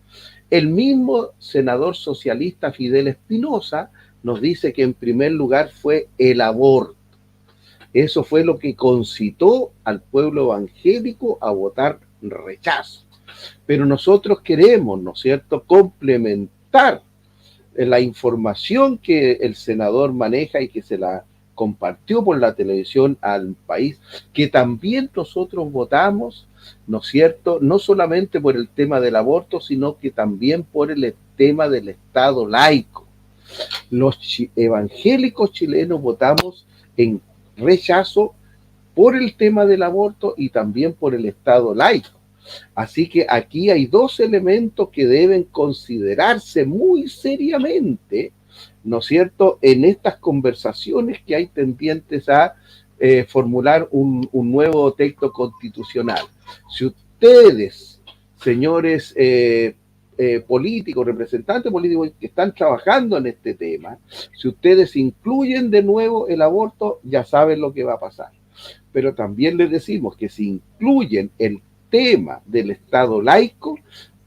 El mismo senador socialista Fidel Espinosa nos dice que en primer lugar fue el aborto. Eso fue lo que concitó al pueblo evangélico a votar rechazo. Pero nosotros queremos, ¿no es cierto?, complementar la información que el senador maneja y que se la compartió por la televisión al país, que también nosotros votamos, ¿no es cierto?, no solamente por el tema del aborto, sino que también por el tema del Estado laico. Los evangélicos chilenos votamos en rechazo por el tema del aborto y también por el Estado laico. Así que aquí hay dos elementos que deben considerarse muy seriamente ¿no es cierto?, en estas conversaciones que hay tendientes a formular un nuevo texto constitucional. Si ustedes, señores políticos, representantes políticos que están trabajando en este tema, si ustedes incluyen de nuevo el aborto, ya saben lo que va a pasar. Pero también les decimos que si incluyen el tema del Estado laico,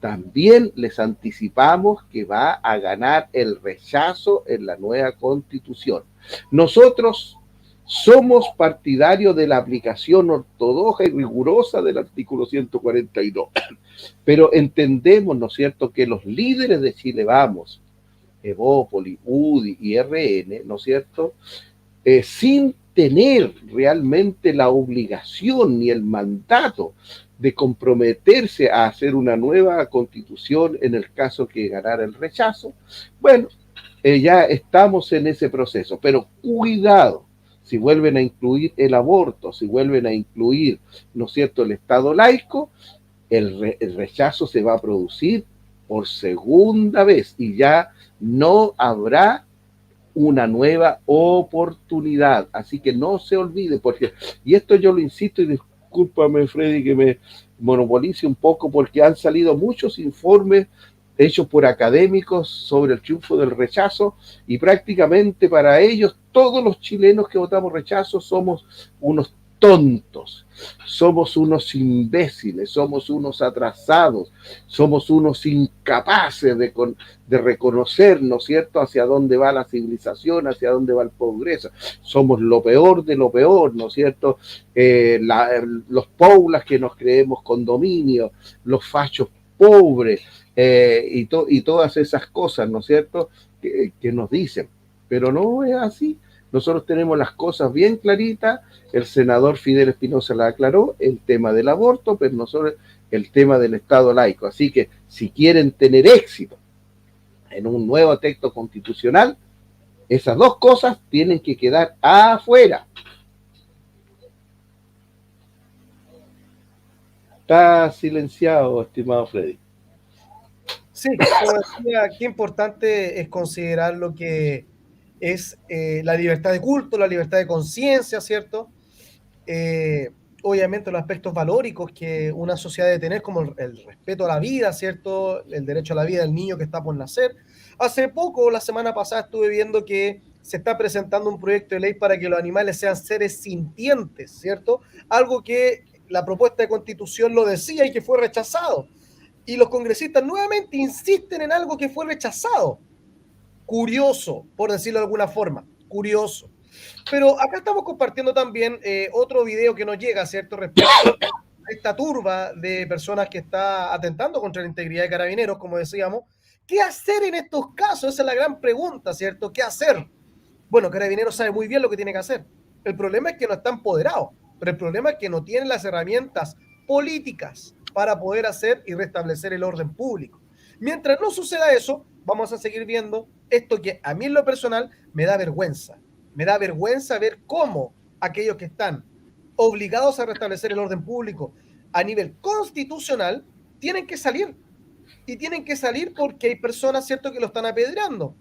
también les anticipamos que va a ganar el rechazo en la nueva Constitución. Nosotros somos partidarios de la aplicación ortodoxa y rigurosa del artículo 142, pero entendemos, ¿no es cierto?, que los líderes de Chile Vamos, Evópoli, UDI y RN, ¿no es cierto?, sin tener realmente la obligación ni el mandato de comprometerse a hacer una nueva constitución en el caso que ganara el rechazo, bueno, ya estamos en ese proceso, pero cuidado, si vuelven a incluir el aborto, si vuelven a incluir, ¿no es cierto?, el Estado laico, el rechazo se va a producir por segunda vez y ya no habrá una nueva oportunidad. Así que no se olvide, porque, y esto yo lo insisto, y discúlpame, Freddy, que me monopolice un poco, porque han salido muchos informes hechos por académicos sobre el triunfo del rechazo, y prácticamente para ellos todos los chilenos que votamos rechazo somos unos tontos, somos unos imbéciles, somos unos atrasados, somos unos incapaces de reconocer, ¿no es cierto?, hacia dónde va la civilización, hacia dónde va el progreso. Somos lo peor de lo peor, ¿no es cierto? Los paulas que nos creemos con dominio, los fachos pobres, y todas esas cosas, ¿no es cierto?, que nos dicen. Pero no es así. Nosotros tenemos las cosas bien claritas, el senador Fidel Espinosa la aclaró, el tema del aborto, pero nosotros el tema del Estado laico. Así que si quieren tener éxito en un nuevo texto constitucional, esas dos cosas tienen que quedar afuera. Está silenciado, estimado Freddy. Sí, como decía, qué importante es considerar lo que es la libertad de culto, la libertad de conciencia, ¿cierto? Obviamente los aspectos valóricos que una sociedad debe tener, como el respeto a la vida, ¿cierto? El derecho a la vida del niño que está por nacer. Hace poco, la semana pasada, estuve viendo que se está presentando un proyecto de ley para que los animales sean seres sintientes, ¿cierto? Algo que la propuesta de constitución lo decía y que fue rechazado. Y los congresistas nuevamente insisten en algo que fue rechazado. Curioso, por decirlo de alguna forma, curioso. Pero acá estamos compartiendo también otro video que nos llega, ¿cierto?, respecto a esta turba de personas que está atentando contra la integridad de Carabineros, como decíamos. ¿Qué hacer en estos casos? Esa es la gran pregunta, ¿cierto? ¿Qué hacer? Bueno, Carabineros sabe muy bien lo que tiene que hacer. El problema es que no está empoderado, pero el problema es que no tiene las herramientas políticas para poder hacer y restablecer el orden público. Mientras no suceda eso, vamos a seguir viendo esto que a mí en lo personal me da vergüenza. Me da vergüenza ver cómo aquellos que están obligados a restablecer el orden público a nivel constitucional tienen que salir. Y tienen que salir porque hay personas, ¿cierto?, que lo están apedreando.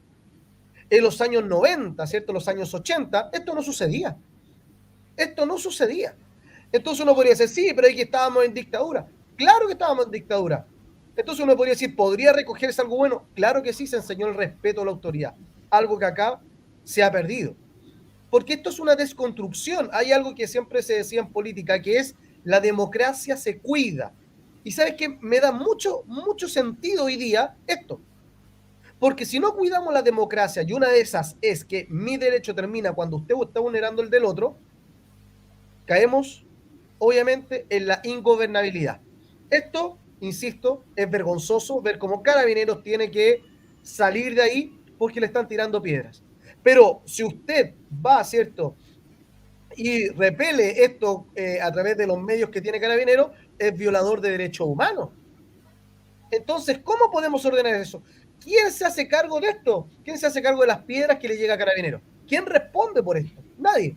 En los años 90, ¿cierto?, los años 80, esto no sucedía. Esto no sucedía. Entonces uno podría decir, sí, pero es que estábamos en dictadura. Claro que estábamos en dictadura. Entonces uno podría decir, ¿podría recogerse algo bueno? Claro que sí, se enseñó el respeto a la autoridad. Algo que acá se ha perdido. Porque esto es una desconstrucción. Hay algo que siempre se decía en política, que es la democracia se cuida. Y ¿sabes qué? Me da mucho sentido hoy día esto. Porque si no cuidamos la democracia, y una de esas es que mi derecho termina cuando usted está vulnerando el del otro, caemos, obviamente, en la ingobernabilidad. Esto, insisto, es vergonzoso ver cómo Carabineros tiene que salir de ahí porque le están tirando piedras. Pero si usted va, ¿cierto?, y repele esto a través de los medios que tiene Carabineros, es violador de derechos humanos. Entonces, ¿cómo podemos ordenar eso? ¿Quién se hace cargo de esto? ¿Quién se hace cargo de las piedras que le llega a Carabineros? ¿Quién responde por esto? Nadie.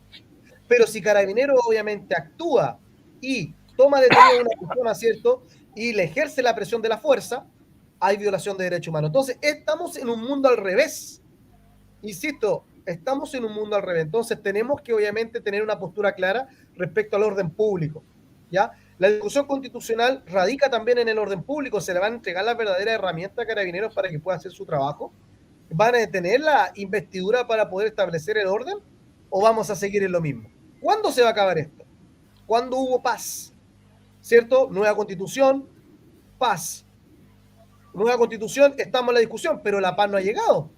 Pero si Carabineros obviamente actúa y toma detenida a una persona, ¿cierto?, y le ejerce la presión de la fuerza, hay violación de derechos humanos. Entonces, estamos en un mundo al revés. insisto, estamos en un mundo al revés, entonces tenemos que obviamente tener una postura clara respecto al orden público, ¿ya? La discusión constitucional radica también en el orden público, se le van a entregar las verdaderas herramientas a Carabineros para que pueda hacer su trabajo, van a tener la investidura para poder establecer el orden o vamos a seguir en lo mismo. ¿Cuándo se va a acabar esto? ¿Cuándo hubo paz? ¿Cierto? Nueva constitución, paz. Nueva constitución, estamos en la discusión, pero la paz no ha llegado.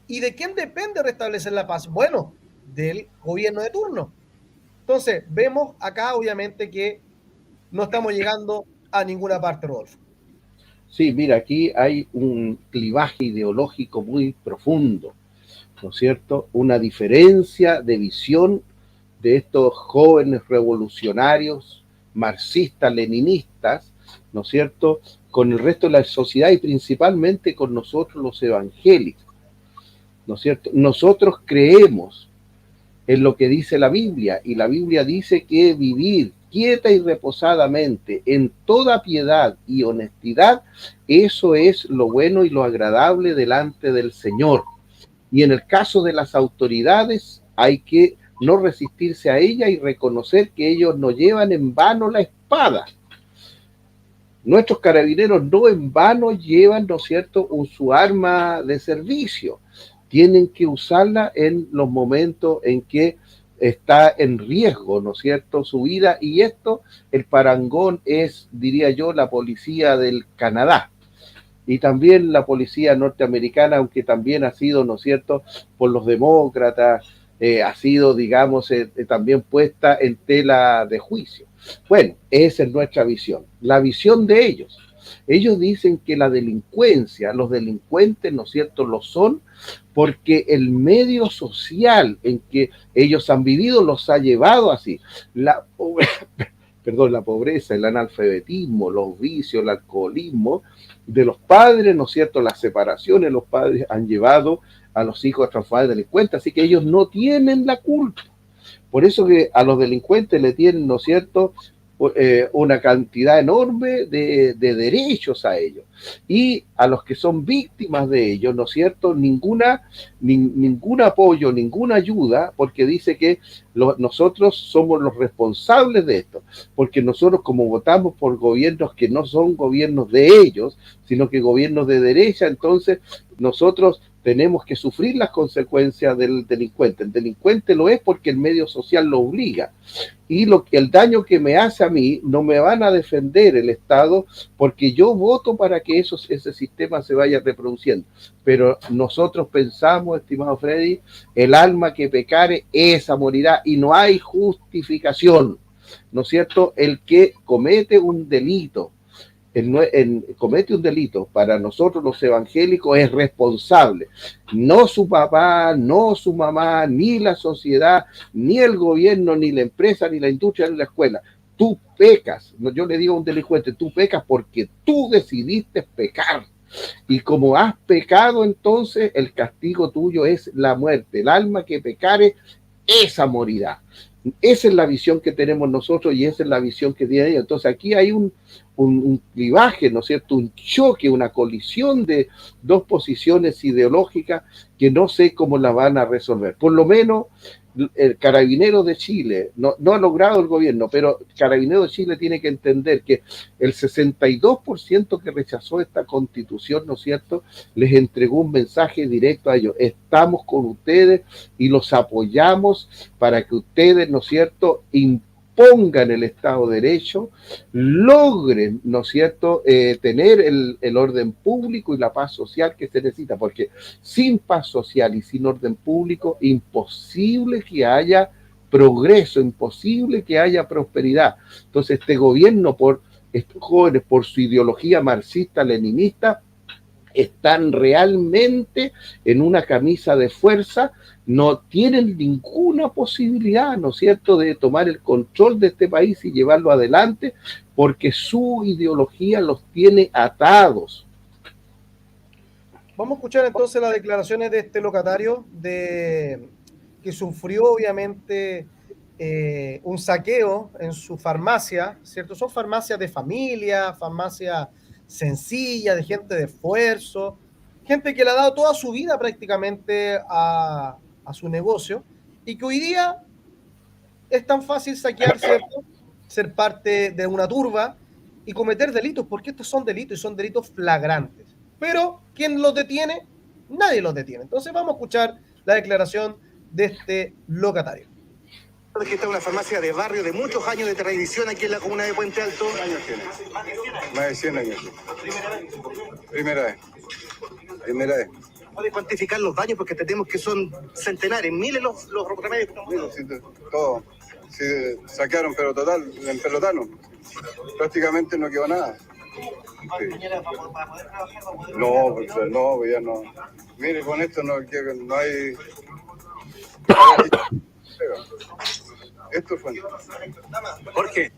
¿Y de quién depende restablecer la paz? Bueno, del gobierno de turno. Entonces, vemos acá obviamente que no estamos llegando a ninguna parte, Rodolfo. Sí, mira, aquí hay un clivaje ideológico muy profundo, ¿no es cierto? Una diferencia de visión de estos jóvenes revolucionarios, marxistas, leninistas, ¿no es cierto?, con el resto de la sociedad y principalmente con nosotros los evangélicos, ¿no es cierto? Nosotros creemos en lo que dice la Biblia, y la Biblia dice que vivir quieta y reposadamente en toda piedad y honestidad, eso es lo bueno y lo agradable delante del Señor. Y en el caso de las autoridades hay que no resistirse a ella y reconocer que ellos no llevan en vano la espada. Nuestros carabineros no en vano llevan, ¿no es cierto?, su arma de servicio. Tienen que usarla en los momentos en que está en riesgo, ¿no es cierto?, su vida. Y esto, el parangón es, diría yo, la policía del Canadá. Y también la policía norteamericana, aunque también ha sido, ¿no es cierto?, por los demócratas, ha sido, digamos, también puesta en tela de juicio. Bueno, esa es nuestra visión, la visión de ellos. Ellos dicen que la delincuencia, los delincuentes, ¿no es cierto?, lo son porque el medio social en que ellos han vivido los ha llevado así. La pobreza, el analfabetismo, los vicios, el alcoholismo de los padres, ¿no es cierto?, las separaciones, los padres han llevado a los hijos a transformar en delincuentes, así que ellos no tienen la culpa. Por eso que a los delincuentes le tienen, ¿no es cierto?, una cantidad enorme de derechos a ellos. Y a los que son víctimas de ellos, ¿no es cierto?, ningún apoyo, ninguna ayuda, porque dice que nosotros somos los responsables de esto, porque nosotros como votamos por gobiernos que no son gobiernos de ellos, sino que gobiernos de derecha, entonces nosotros tenemos que sufrir las consecuencias del delincuente. El delincuente lo es porque el medio social lo obliga. Y el daño que me hace a mí no me van a defender el Estado porque yo voto para que ese sistema se vaya reproduciendo. Pero nosotros pensamos, estimado Freddy, el alma que pecare, esa morirá, y no hay justificación, ¿no es cierto? El que comete un delito, comete un delito, para nosotros los evangélicos es responsable, no su papá, no su mamá, ni la sociedad, ni el gobierno, ni la empresa, ni la industria, ni la escuela. Tú pecas, yo le digo a un delincuente, tú pecas porque tú decidiste pecar, y como has pecado, entonces el castigo tuyo es la muerte. El alma que pecare, esa morirá. Esa es la visión que tenemos nosotros y esa es la visión que tiene ellos. Entonces aquí hay un clivaje, ¿no es cierto?, un choque, una colisión de dos posiciones ideológicas que no sé cómo la van a resolver. Por lo menos el Carabinero de Chile, no ha logrado el gobierno, pero el Carabinero de Chile tiene que entender que el 62% que rechazó esta constitución, ¿no es cierto?, les entregó un mensaje directo a ellos: estamos con ustedes y los apoyamos para que ustedes, ¿no es cierto?, impongan el Estado de Derecho, logren, ¿no es cierto?, tener el orden público y la paz social que se necesita, porque sin paz social y sin orden público, imposible que haya progreso, imposible que haya prosperidad. Entonces este gobierno, por estos jóvenes, por su ideología marxista-leninista, están realmente en una camisa de fuerza, no tienen ninguna posibilidad, ¿no es cierto?, de tomar el control de este país y llevarlo adelante, porque su ideología los tiene atados. Vamos a escuchar entonces las declaraciones de este locatario que sufrió obviamente un saqueo en su farmacia, ¿cierto? Son farmacias de familia, farmacias sencillas, de gente de esfuerzo, gente que le ha dado toda su vida prácticamente a su negocio y que hoy día es tan fácil saquear, ¿cierto? Ser parte de una turba y cometer delitos, porque estos son delitos y son delitos flagrantes. Pero, ¿quién los detiene? Nadie los detiene. Entonces vamos a escuchar la declaración de este locatario. Que esta es una farmacia de barrio de muchos años de tradición aquí en la comuna de Puente Alto. ¿Cuántos años tiene? Más de 100 años. Primera vez. Primera vez. ¿Puede cuantificar los daños? Porque tenemos que son centenares, miles los remedios. Todo. Sí, saquearon, pero total, en pelotano. Prácticamente no quedó nada. Sí. No, pues ya no. Mire, con esto no hay... Esto fue. Jorge.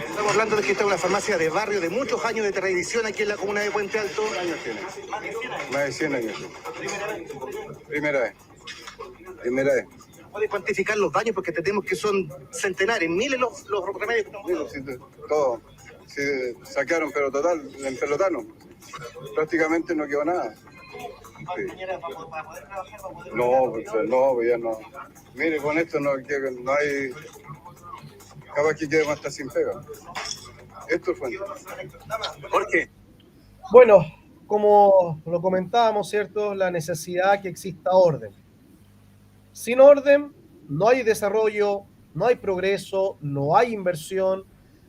Estamos hablando de que esta es una farmacia de barrio de muchos años de tradición aquí en la comuna de Puente Alto. ¿Cuántos años tiene? Más de 100 años. Primera vez. Primera vez. ¿Puede cuantificar los daños? Porque tenemos que son centenares, miles los remedios. Todo. Sí, saquearon, pero total, en pelotano. Prácticamente no quedó nada. Sí. No, pues ya no. Mire, con esto no hay... Capaz que quede más hasta sin pega. Esto fue. Jorge. Bueno, como lo comentábamos, ¿cierto? La necesidad que exista orden. Sin orden no hay desarrollo, no hay progreso, no hay inversión,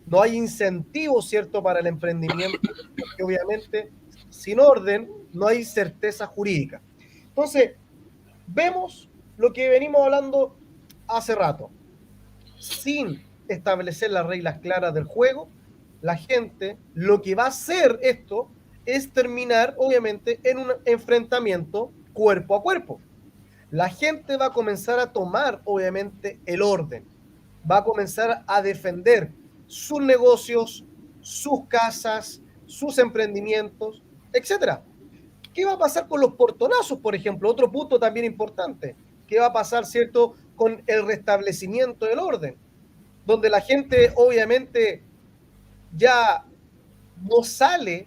no hay incentivos, ¿cierto?, para el emprendimiento, porque obviamente sin orden no hay certeza jurídica. Entonces, vemos lo que venimos hablando hace rato. Sin establecer las reglas claras del juego, la gente lo que va a hacer esto es terminar, obviamente, en un enfrentamiento cuerpo a cuerpo. La gente va a comenzar a tomar, obviamente, el orden. Va a comenzar a defender sus negocios, sus casas, sus emprendimientos, etc. ¿Qué va a pasar con los portonazos, por ejemplo? Otro punto también importante. ¿Qué va a pasar, cierto, con el restablecimiento del orden? Donde la gente, obviamente, ya no sale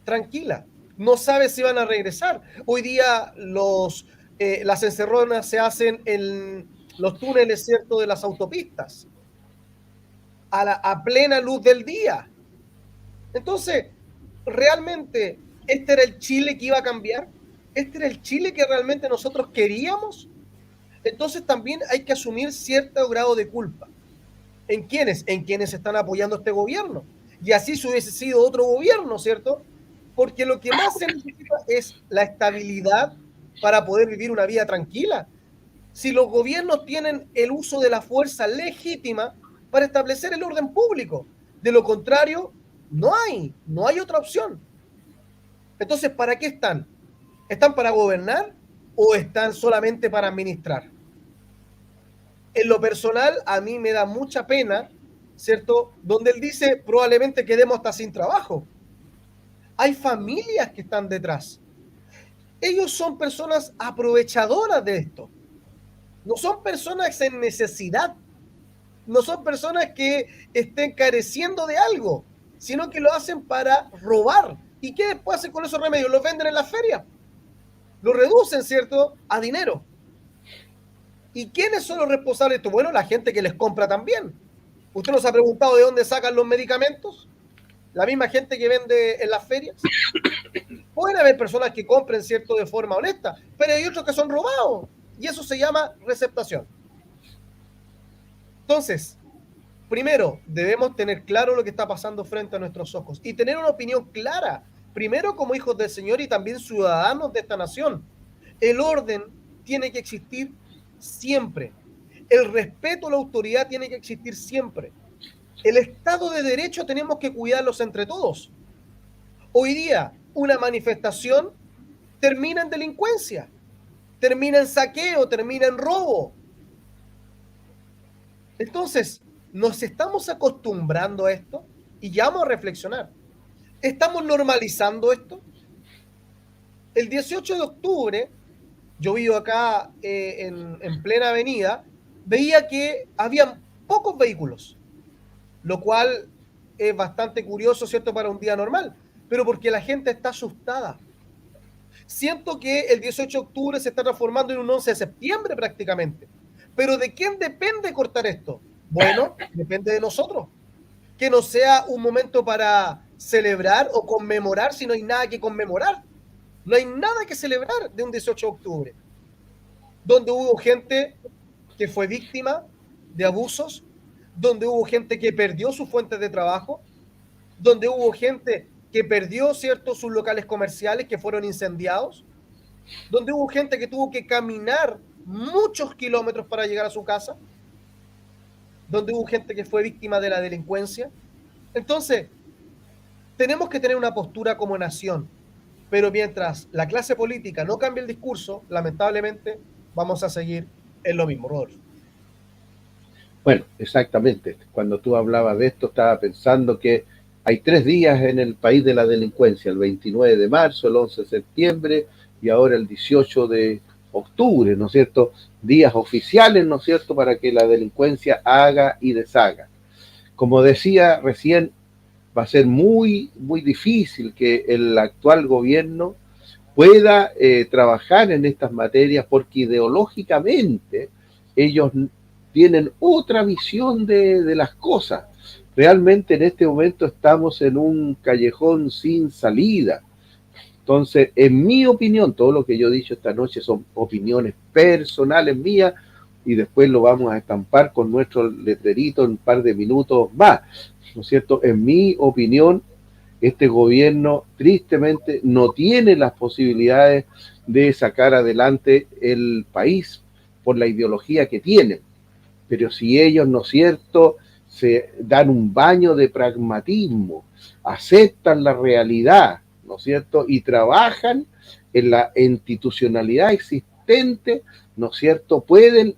tranquila, no sabe si van a regresar. Hoy día las encerronas se hacen en los túneles, ¿cierto?, de las autopistas, a plena luz del día. Entonces, ¿realmente este era el Chile que iba a cambiar? ¿Este era el Chile que realmente nosotros queríamos? Entonces también hay que asumir cierto grado de culpa. ¿En quiénes? En quienes están apoyando este gobierno. Y así si hubiese sido otro gobierno, ¿cierto? Porque lo que más se necesita es la estabilidad para poder vivir una vida tranquila. Si los gobiernos tienen el uso de la fuerza legítima para establecer el orden público, de lo contrario, no hay otra opción. Entonces, ¿para qué están? ¿Están para gobernar o están solamente para administrar? En lo personal, a mí me da mucha pena, ¿cierto? Donde él dice, probablemente quedemos hasta sin trabajo. Hay familias que están detrás. Ellos son personas aprovechadoras de esto. No son personas en necesidad. No son personas que estén careciendo de algo, sino que lo hacen para robar. ¿Y qué después hacen con esos remedios? Los venden en las ferias. Los reducen, ¿cierto?, a dinero. ¿Y quiénes son los responsables de esto? Bueno, la gente que les compra también. ¿Usted nos ha preguntado de dónde sacan los medicamentos? La misma gente que vende en las ferias. Pueden haber personas que compren, ¿cierto?, de forma honesta, pero hay otros que son robados. Y eso se llama receptación. Entonces, primero, debemos tener claro lo que está pasando frente a nuestros ojos y tener una opinión clara, primero como hijos del Señor y también ciudadanos de esta nación. El orden tiene que existir siempre. El respeto a la autoridad tiene que existir siempre. El Estado de Derecho tenemos que cuidarlos entre todos. Hoy día, una manifestación termina en delincuencia, termina en saqueo, termina en robo. Entonces, nos estamos acostumbrando a esto y ya vamos a reflexionar. ¿Estamos normalizando esto? El 18 de octubre, yo vivo acá en plena avenida, veía que había pocos vehículos, lo cual es bastante curioso, ¿cierto?, para un día normal. pero porque la gente está asustada. Siento que el 18 de octubre se está transformando en un 11 de septiembre prácticamente. Pero ¿de quién depende cortar esto? Bueno, depende de nosotros. Que no sea un momento para celebrar o conmemorar si no hay nada que conmemorar. No hay nada que celebrar de un 18 de octubre, donde hubo gente que fue víctima de abusos, donde hubo gente que perdió sus fuentes de trabajo, donde hubo gente que perdió, ¿cierto?, sus locales comerciales que fueron incendiados, donde hubo gente que tuvo que caminar muchos kilómetros para llegar a su casa, donde hubo gente que fue víctima de la delincuencia. Entonces, tenemos que tener una postura como nación, pero mientras la clase política no cambie el discurso, lamentablemente vamos a seguir en lo mismo, Rodolfo. Bueno, exactamente. Cuando tú hablabas de esto, estaba pensando que hay 3 días en el país de la delincuencia: el 29 de marzo, el 11 de septiembre y ahora el 18 de octubre, ¿no es cierto? Días oficiales, ¿no es cierto?, para que la delincuencia haga y deshaga. Como decía recién, va a ser muy, muy difícil que el actual gobierno pueda trabajar en estas materias, porque ideológicamente ellos tienen otra visión de las cosas. Realmente en este momento estamos en un callejón sin salida. Entonces, en mi opinión, todo lo que yo he dicho esta noche son opiniones personales mías, y después lo vamos a estampar con nuestro letrerito en un par de minutos más, ¿no es cierto? En mi opinión, este gobierno tristemente no tiene las posibilidades de sacar adelante el país por la ideología que tienen. Pero si ellos, ¿no es cierto?, se dan un baño de pragmatismo, aceptan la realidad, ¿no es cierto?, y trabajan en la institucionalidad existente, ¿no es cierto?, pueden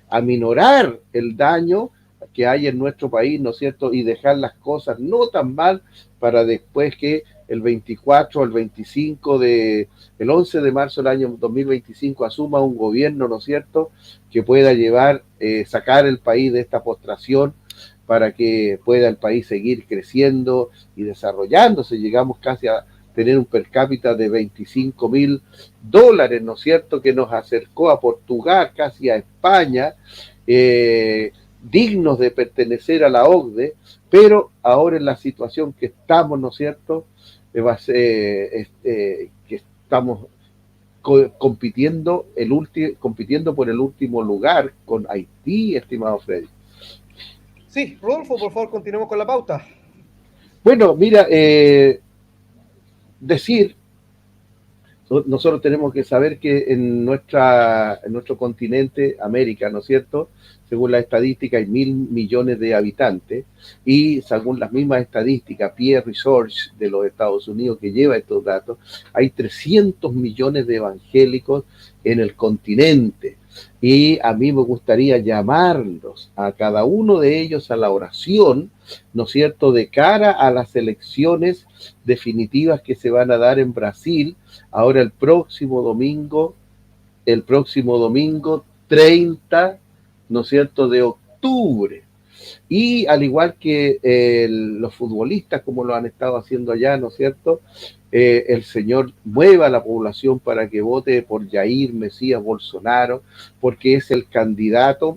aminorar el daño que hay en nuestro país, ¿no es cierto?, y dejar las cosas no tan mal para después que el 24 al 25 el 11 de marzo del año 2025 asuma un gobierno, ¿no es cierto?, que pueda sacar el país de esta postración, para que pueda el país seguir creciendo y desarrollándose. Llegamos casi a tener un per cápita de $25,000, ¿no es cierto?, que nos acercó a Portugal, casi a España, dignos de pertenecer a la OCDE, pero ahora en la situación que estamos, ¿no es cierto?, va a ser que estamos compitiendo por el último lugar con Haití, estimado Freddy. Sí, Rodolfo, por favor, continuemos con la pauta. Bueno, mira, nosotros tenemos que saber que en nuestro continente, América, ¿no es cierto?, según la estadística, hay 1.000 millones de habitantes, y según las mismas estadísticas, Pew Research de los Estados Unidos, que lleva estos datos, hay 300 millones de evangélicos en el continente. Y a mí me gustaría llamarlos a cada uno de ellos a la oración, ¿no es cierto?, de cara a las elecciones definitivas que se van a dar en Brasil ahora el próximo domingo 30, ¿no es cierto?, de octubre. Y al igual que los futbolistas, como lo han estado haciendo allá, ¿no es cierto?, el Señor mueva a la población para que vote por Jair Mesías Bolsonaro, porque es el candidato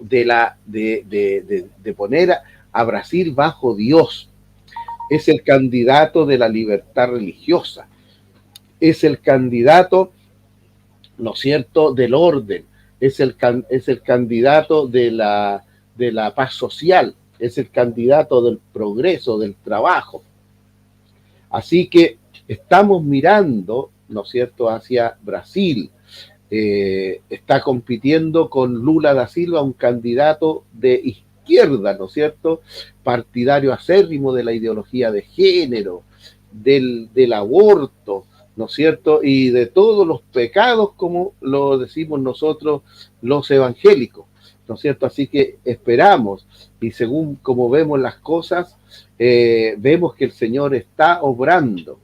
de poner a Brasil bajo Dios. Es el candidato de la libertad religiosa. Es el candidato, ¿no es cierto?, del orden. Es el candidato de la paz social. Es el candidato del progreso, del trabajo. Así que estamos mirando, ¿no es cierto?, hacia Brasil. Está compitiendo con Lula da Silva, un candidato de izquierda, ¿no es cierto?, partidario acérrimo de la ideología de género, del aborto, ¿no es cierto?, y de todos los pecados, como lo decimos nosotros los evangélicos, ¿no es cierto? Así que esperamos, y según como vemos las cosas, vemos que el Señor está obrando.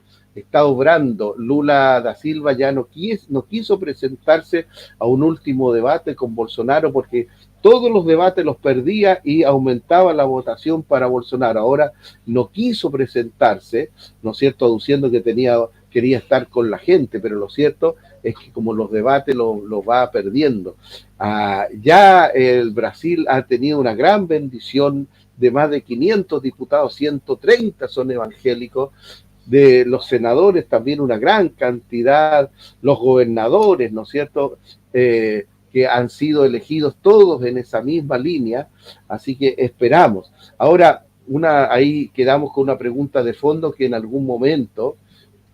Lula da Silva ya no quiso presentarse a un último debate con Bolsonaro, porque todos los debates los perdía y aumentaba la votación para Bolsonaro. Ahora no quiso presentarse, ¿no es cierto?, aduciendo que quería estar con la gente, pero lo cierto es que como los debates los va perdiendo. Ya el Brasil ha tenido una gran bendición de más de 500 diputados, 130 son evangélicos, de los senadores también una gran cantidad, los gobernadores, ¿no es cierto?, que han sido elegidos todos en esa misma línea, así que esperamos. Ahora, ahí quedamos con una pregunta de fondo que en algún momento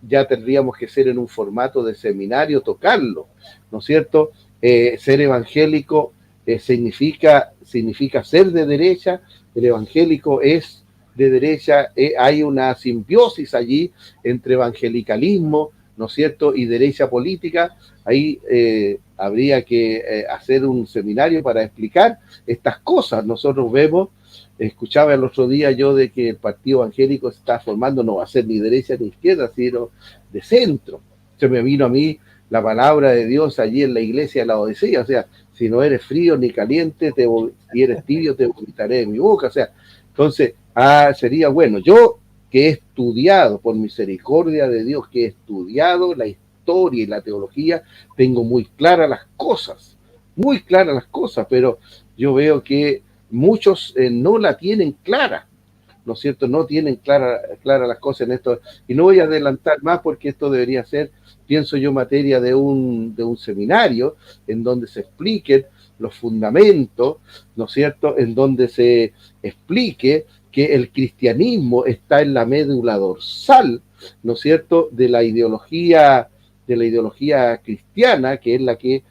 ya tendríamos que ser en un formato de seminario, tocarlo, ¿no es cierto? Ser evangélico significa ser de derecha, el evangélico es de derecha, hay una simbiosis allí entre evangelicalismo, ¿no es cierto?, y derecha política. Ahí habría que hacer un seminario para explicar estas cosas. Nosotros escuchaba el otro día yo de que el partido evangélico se está formando, no va a ser ni derecha ni izquierda, sino de centro. Se me vino a mí la palabra de Dios allí en la iglesia de la Odisea, o sea, si no eres frío ni caliente, si eres tibio, te vomitaré de mi boca, o sea, entonces, sería bueno. Yo que he estudiado, por misericordia de Dios, que he estudiado la historia y la teología, tengo muy claras las cosas, pero yo veo que muchos no la tienen clara, ¿no es cierto? No tienen clara las cosas en esto, y no voy a adelantar más porque esto debería ser, pienso yo, materia de un seminario en donde se expliquen los fundamentos, ¿no es cierto?, en donde se explique que el cristianismo está en la médula dorsal, ¿no es cierto?, de la ideología cristiana, que es la que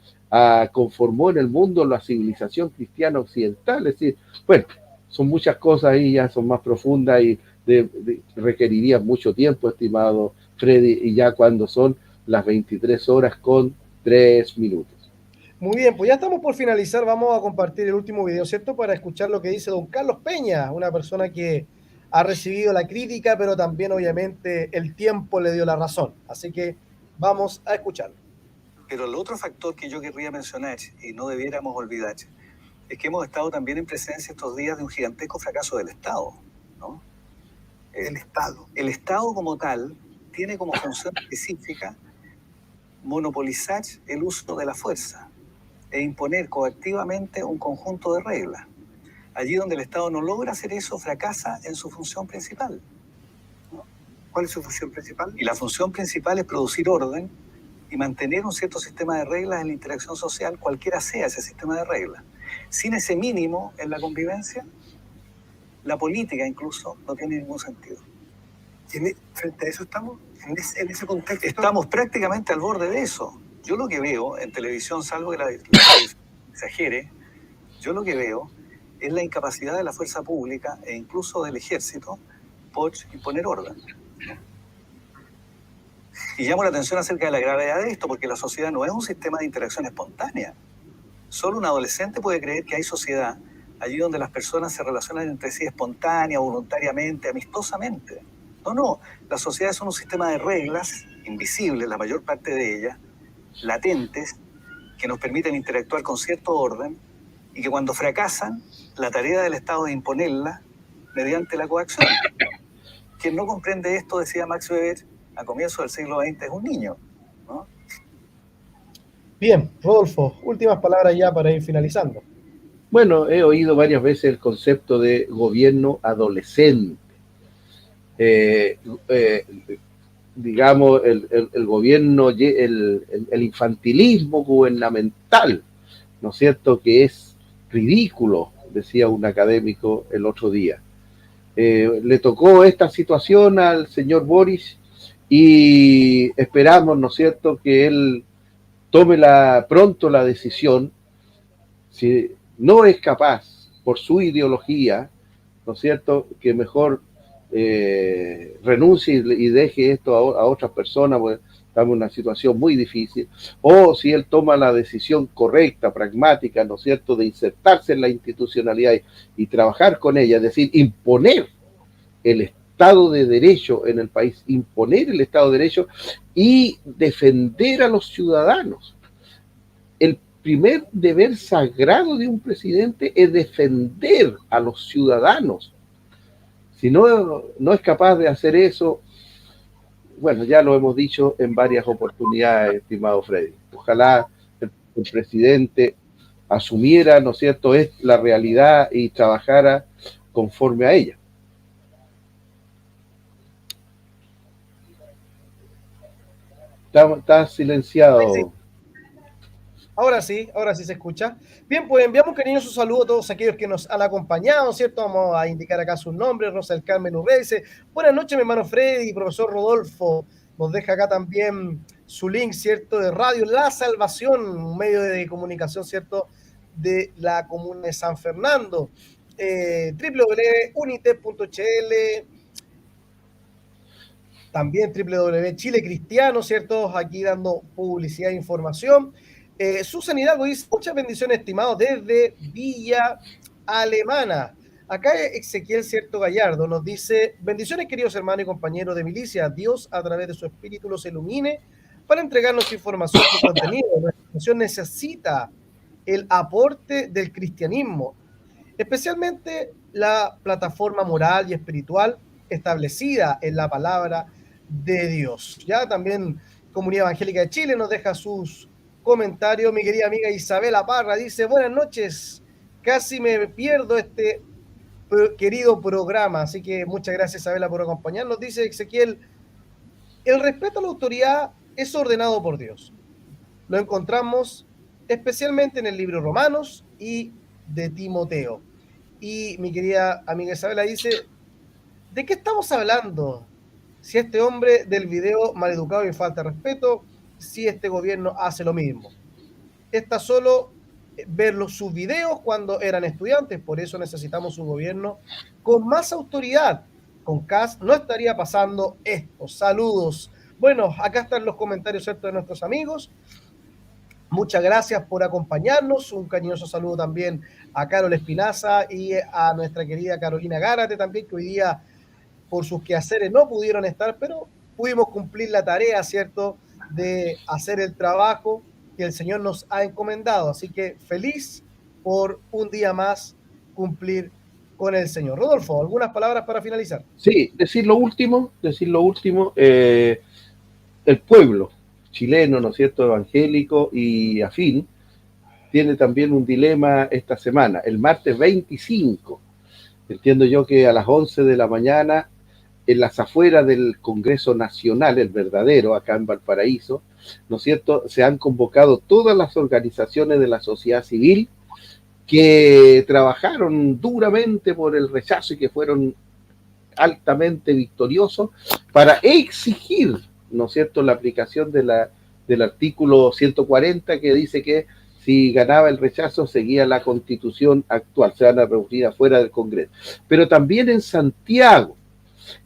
conformó en el mundo la civilización cristiana occidental. Es decir, bueno, son muchas cosas ahí, ya son más profundas y requerirían mucho tiempo, estimado Freddy, y ya cuando son las 23:03. Muy bien, pues ya estamos por finalizar, vamos a compartir el último video, ¿cierto?, para escuchar lo que dice don Carlos Peña, una persona que ha recibido la crítica, pero también obviamente el tiempo le dio la razón, así que vamos a escucharlo. Pero el otro factor que yo querría mencionar, y no debiéramos olvidar, es que hemos estado también en presencia estos días de un gigantesco fracaso del Estado, ¿no? El Estado como tal tiene como función específica monopolizar el uso de la fuerza e imponer coactivamente un conjunto de reglas. Allí donde el Estado no logra hacer eso, fracasa en su función principal, ¿no? ¿Cuál es su función principal? Y la función principal es producir orden y mantener un cierto sistema de reglas en la interacción social, cualquiera sea ese sistema de reglas. Sin ese mínimo en la convivencia, la política incluso no tiene ningún sentido. Frente a eso estamos, en ese contexto. Estamos prácticamente al borde de eso. Yo lo que veo en televisión, salvo que la exagere, yo lo que veo es la incapacidad de la fuerza pública e incluso del ejército por imponer orden. Y llamo la atención acerca de la gravedad de esto, porque la sociedad no es un sistema de interacción espontánea. Solo un adolescente puede creer que hay sociedad allí donde las personas se relacionan entre sí espontánea, voluntariamente, amistosamente. No, las sociedades son un sistema de reglas invisibles, la mayor parte de ellas, latentes, que nos permiten interactuar con cierto orden y que cuando fracasan, la tarea del Estado es imponerlas mediante la coacción. Quien no comprende esto, decía Max Weber, a comienzos del siglo XX, es un niño, ¿no? Bien, Rodolfo, últimas palabras ya para ir finalizando. Bueno, he oído varias veces el concepto de gobierno adolescente. Digamos, el gobierno, el infantilismo gubernamental, ¿no es cierto?, que es ridículo, decía un académico el otro día. Le tocó esta situación al señor Boris y esperamos, ¿no es cierto?, que él tome pronto la decisión. Si no es capaz, por su ideología, ¿no es cierto?, que mejor renuncie y deje esto a otras personas, porque estamos en una situación muy difícil, o si él toma la decisión correcta, pragmática, ¿no es cierto?, de insertarse en la institucionalidad y trabajar con ella, es decir, imponer el Estado de Derecho en el país, imponer el Estado de Derecho y defender a los ciudadanos. primer deber sagrado de un presidente es defender a los ciudadanos. Si no es capaz de hacer eso, bueno, ya lo hemos dicho en varias oportunidades, estimado Freddy. Ojalá el presidente asumiera, ¿no es cierto?, es la realidad y trabajara conforme a ella. Está silenciado. Sí. Ahora sí se escucha. Bien, pues enviamos cariñoso saludo a todos aquellos que nos han acompañado, ¿cierto? Vamos a indicar acá sus nombres. Rosa del Carmen Urrey dice, buenas noches, mi hermano Freddy, profesor Rodolfo. Nos deja acá también su link, ¿cierto? De Radio La Salvación, un medio de comunicación, ¿cierto? De la comuna de San Fernando. www.unitep.cl, también www.Chile Cristiano, ¿cierto? Aquí dando publicidad e información. Susan Hidalgo dice, muchas bendiciones, estimados, desde Villa Alemana. Acá Ezequiel, ¿cierto? Gallardo nos dice, bendiciones, queridos hermanos y compañeros de milicia. Dios, a través de su espíritu, los ilumine para entregarnos información y contenido. Nuestra nación necesita el aporte del cristianismo, especialmente la plataforma moral y espiritual establecida en la palabra de Dios. Ya también Comunidad Evangélica de Chile nos deja sus comentarios. Mi querida amiga Isabela Parra dice, buenas noches, casi me pierdo este querido programa, así que muchas gracias, Isabela, por acompañarnos. Dice Ezequiel, el respeto a la autoridad es ordenado por Dios. Lo encontramos especialmente en el libro Romanos y de Timoteo. Y mi querida amiga Isabela dice, ¿de qué estamos hablando? Si este hombre del video maleducado y falta de respeto, si este gobierno hace lo mismo. Está solo ver sus videos cuando eran estudiantes, por eso necesitamos un gobierno con más autoridad. Con Kast no estaría pasando esto. Saludos. Bueno, acá están los comentarios, ¿cierto?, de nuestros amigos. Muchas gracias por acompañarnos. Un cariñoso saludo también a Carol Espinaza y a nuestra querida Carolina Gárate también, que hoy día por sus quehaceres no pudieron estar, pero pudimos cumplir la tarea, ¿cierto?, de hacer el trabajo que el Señor nos ha encomendado. Así que feliz por un día más cumplir con el Señor. Rodolfo, ¿algunas palabras para finalizar? Sí, decir lo último, el pueblo chileno, ¿no es cierto?, evangélico y afín, tiene también un dilema esta semana. El martes 25, entiendo yo que a las 11 de la mañana, en las afueras del Congreso Nacional, el verdadero, acá en Valparaíso, ¿no es cierto?, se han convocado todas las organizaciones de la sociedad civil que trabajaron duramente por el rechazo y que fueron altamente victoriosos para exigir, ¿no es cierto?, la aplicación del artículo 140 que dice que si ganaba el rechazo seguía la Constitución actual. Se van a reunir afuera del Congreso. Pero también en Santiago,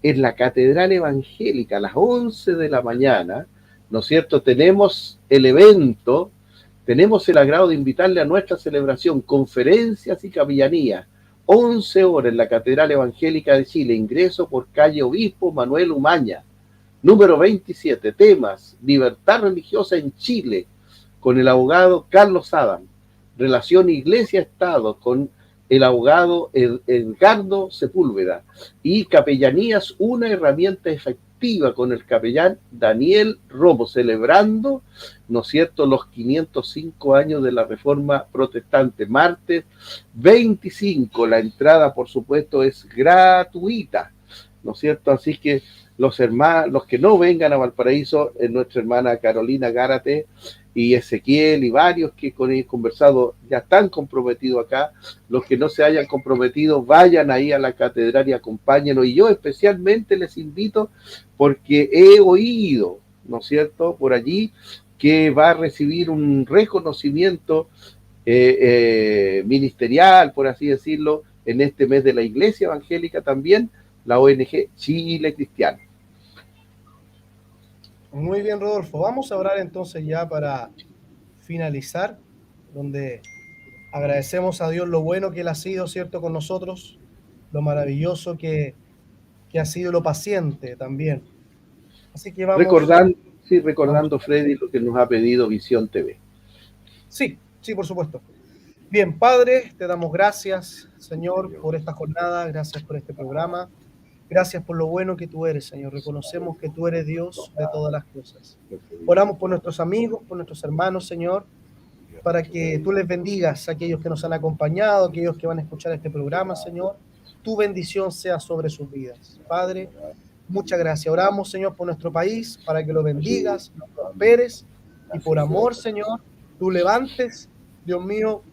en la Catedral Evangélica, a las 11 de la mañana, ¿no es cierto?, tenemos el evento, tenemos el agrado de invitarle a nuestra celebración, conferencias y capillanías, 11 horas en la Catedral Evangélica de Chile, ingreso por calle Obispo Manuel Umaña, número 27, temas, libertad religiosa en Chile, con el abogado Carlos Adam, relación Iglesia-Estado, con el abogado Edgardo Sepúlveda, y capellanías, una herramienta efectiva, con el capellán Daniel Romo, celebrando, ¿no es cierto?, los 505 años de la Reforma Protestante. Martes 25, la entrada, por supuesto, es gratuita, ¿no es cierto? Así que los que no vengan a Valparaíso, es nuestra hermana Carolina Gárate y Ezequiel y varios que con ellos he conversado ya están comprometidos acá. Los que no se hayan comprometido, vayan ahí a la catedral y acompáñenos. Y yo especialmente les invito porque he oído, ¿no es cierto?, por allí que va a recibir un reconocimiento ministerial, por así decirlo, en este mes de la Iglesia Evangélica también, la ONG Chile Cristiano. Muy bien, Rodolfo. Vamos a orar entonces ya para finalizar, donde agradecemos a Dios lo bueno que Él ha sido, ¿cierto?, con nosotros, lo maravilloso que ha sido, lo paciente también. Así que vamos... Recordando, Freddy, lo que nos ha pedido Visión TV. Sí, Sí, por supuesto. Bien, Padre, te damos gracias, Señor, por esta jornada, gracias por este programa, gracias por lo bueno que tú eres, Señor. Reconocemos que tú eres Dios de todas las cosas. Oramos por nuestros amigos, por nuestros hermanos, Señor, para que tú les bendigas a aquellos que nos han acompañado, aquellos que van a escuchar este programa, Señor. Tu bendición sea sobre sus vidas. Padre, muchas gracias. Oramos, Señor, por nuestro país, para que lo bendigas, lo prosperes, y por amor, Señor, tú levantes, Dios mío,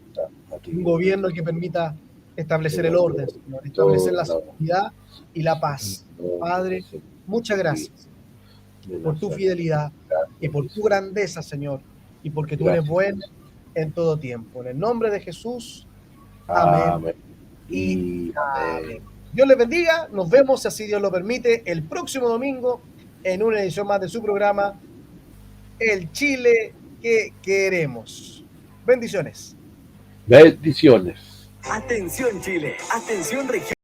un gobierno que permita establecer el orden, Señor, establecer la seguridad y la paz. Padre, muchas gracias por tu fidelidad y por tu grandeza, Señor, y porque tú eres bueno en todo tiempo. En el nombre de Jesús, amén. Y amén. Dios les bendiga. Nos vemos, si así Dios lo permite, el próximo domingo en una edición más de su programa, El Chile que queremos. Bendiciones. Bendiciones. Atención Chile, atención región.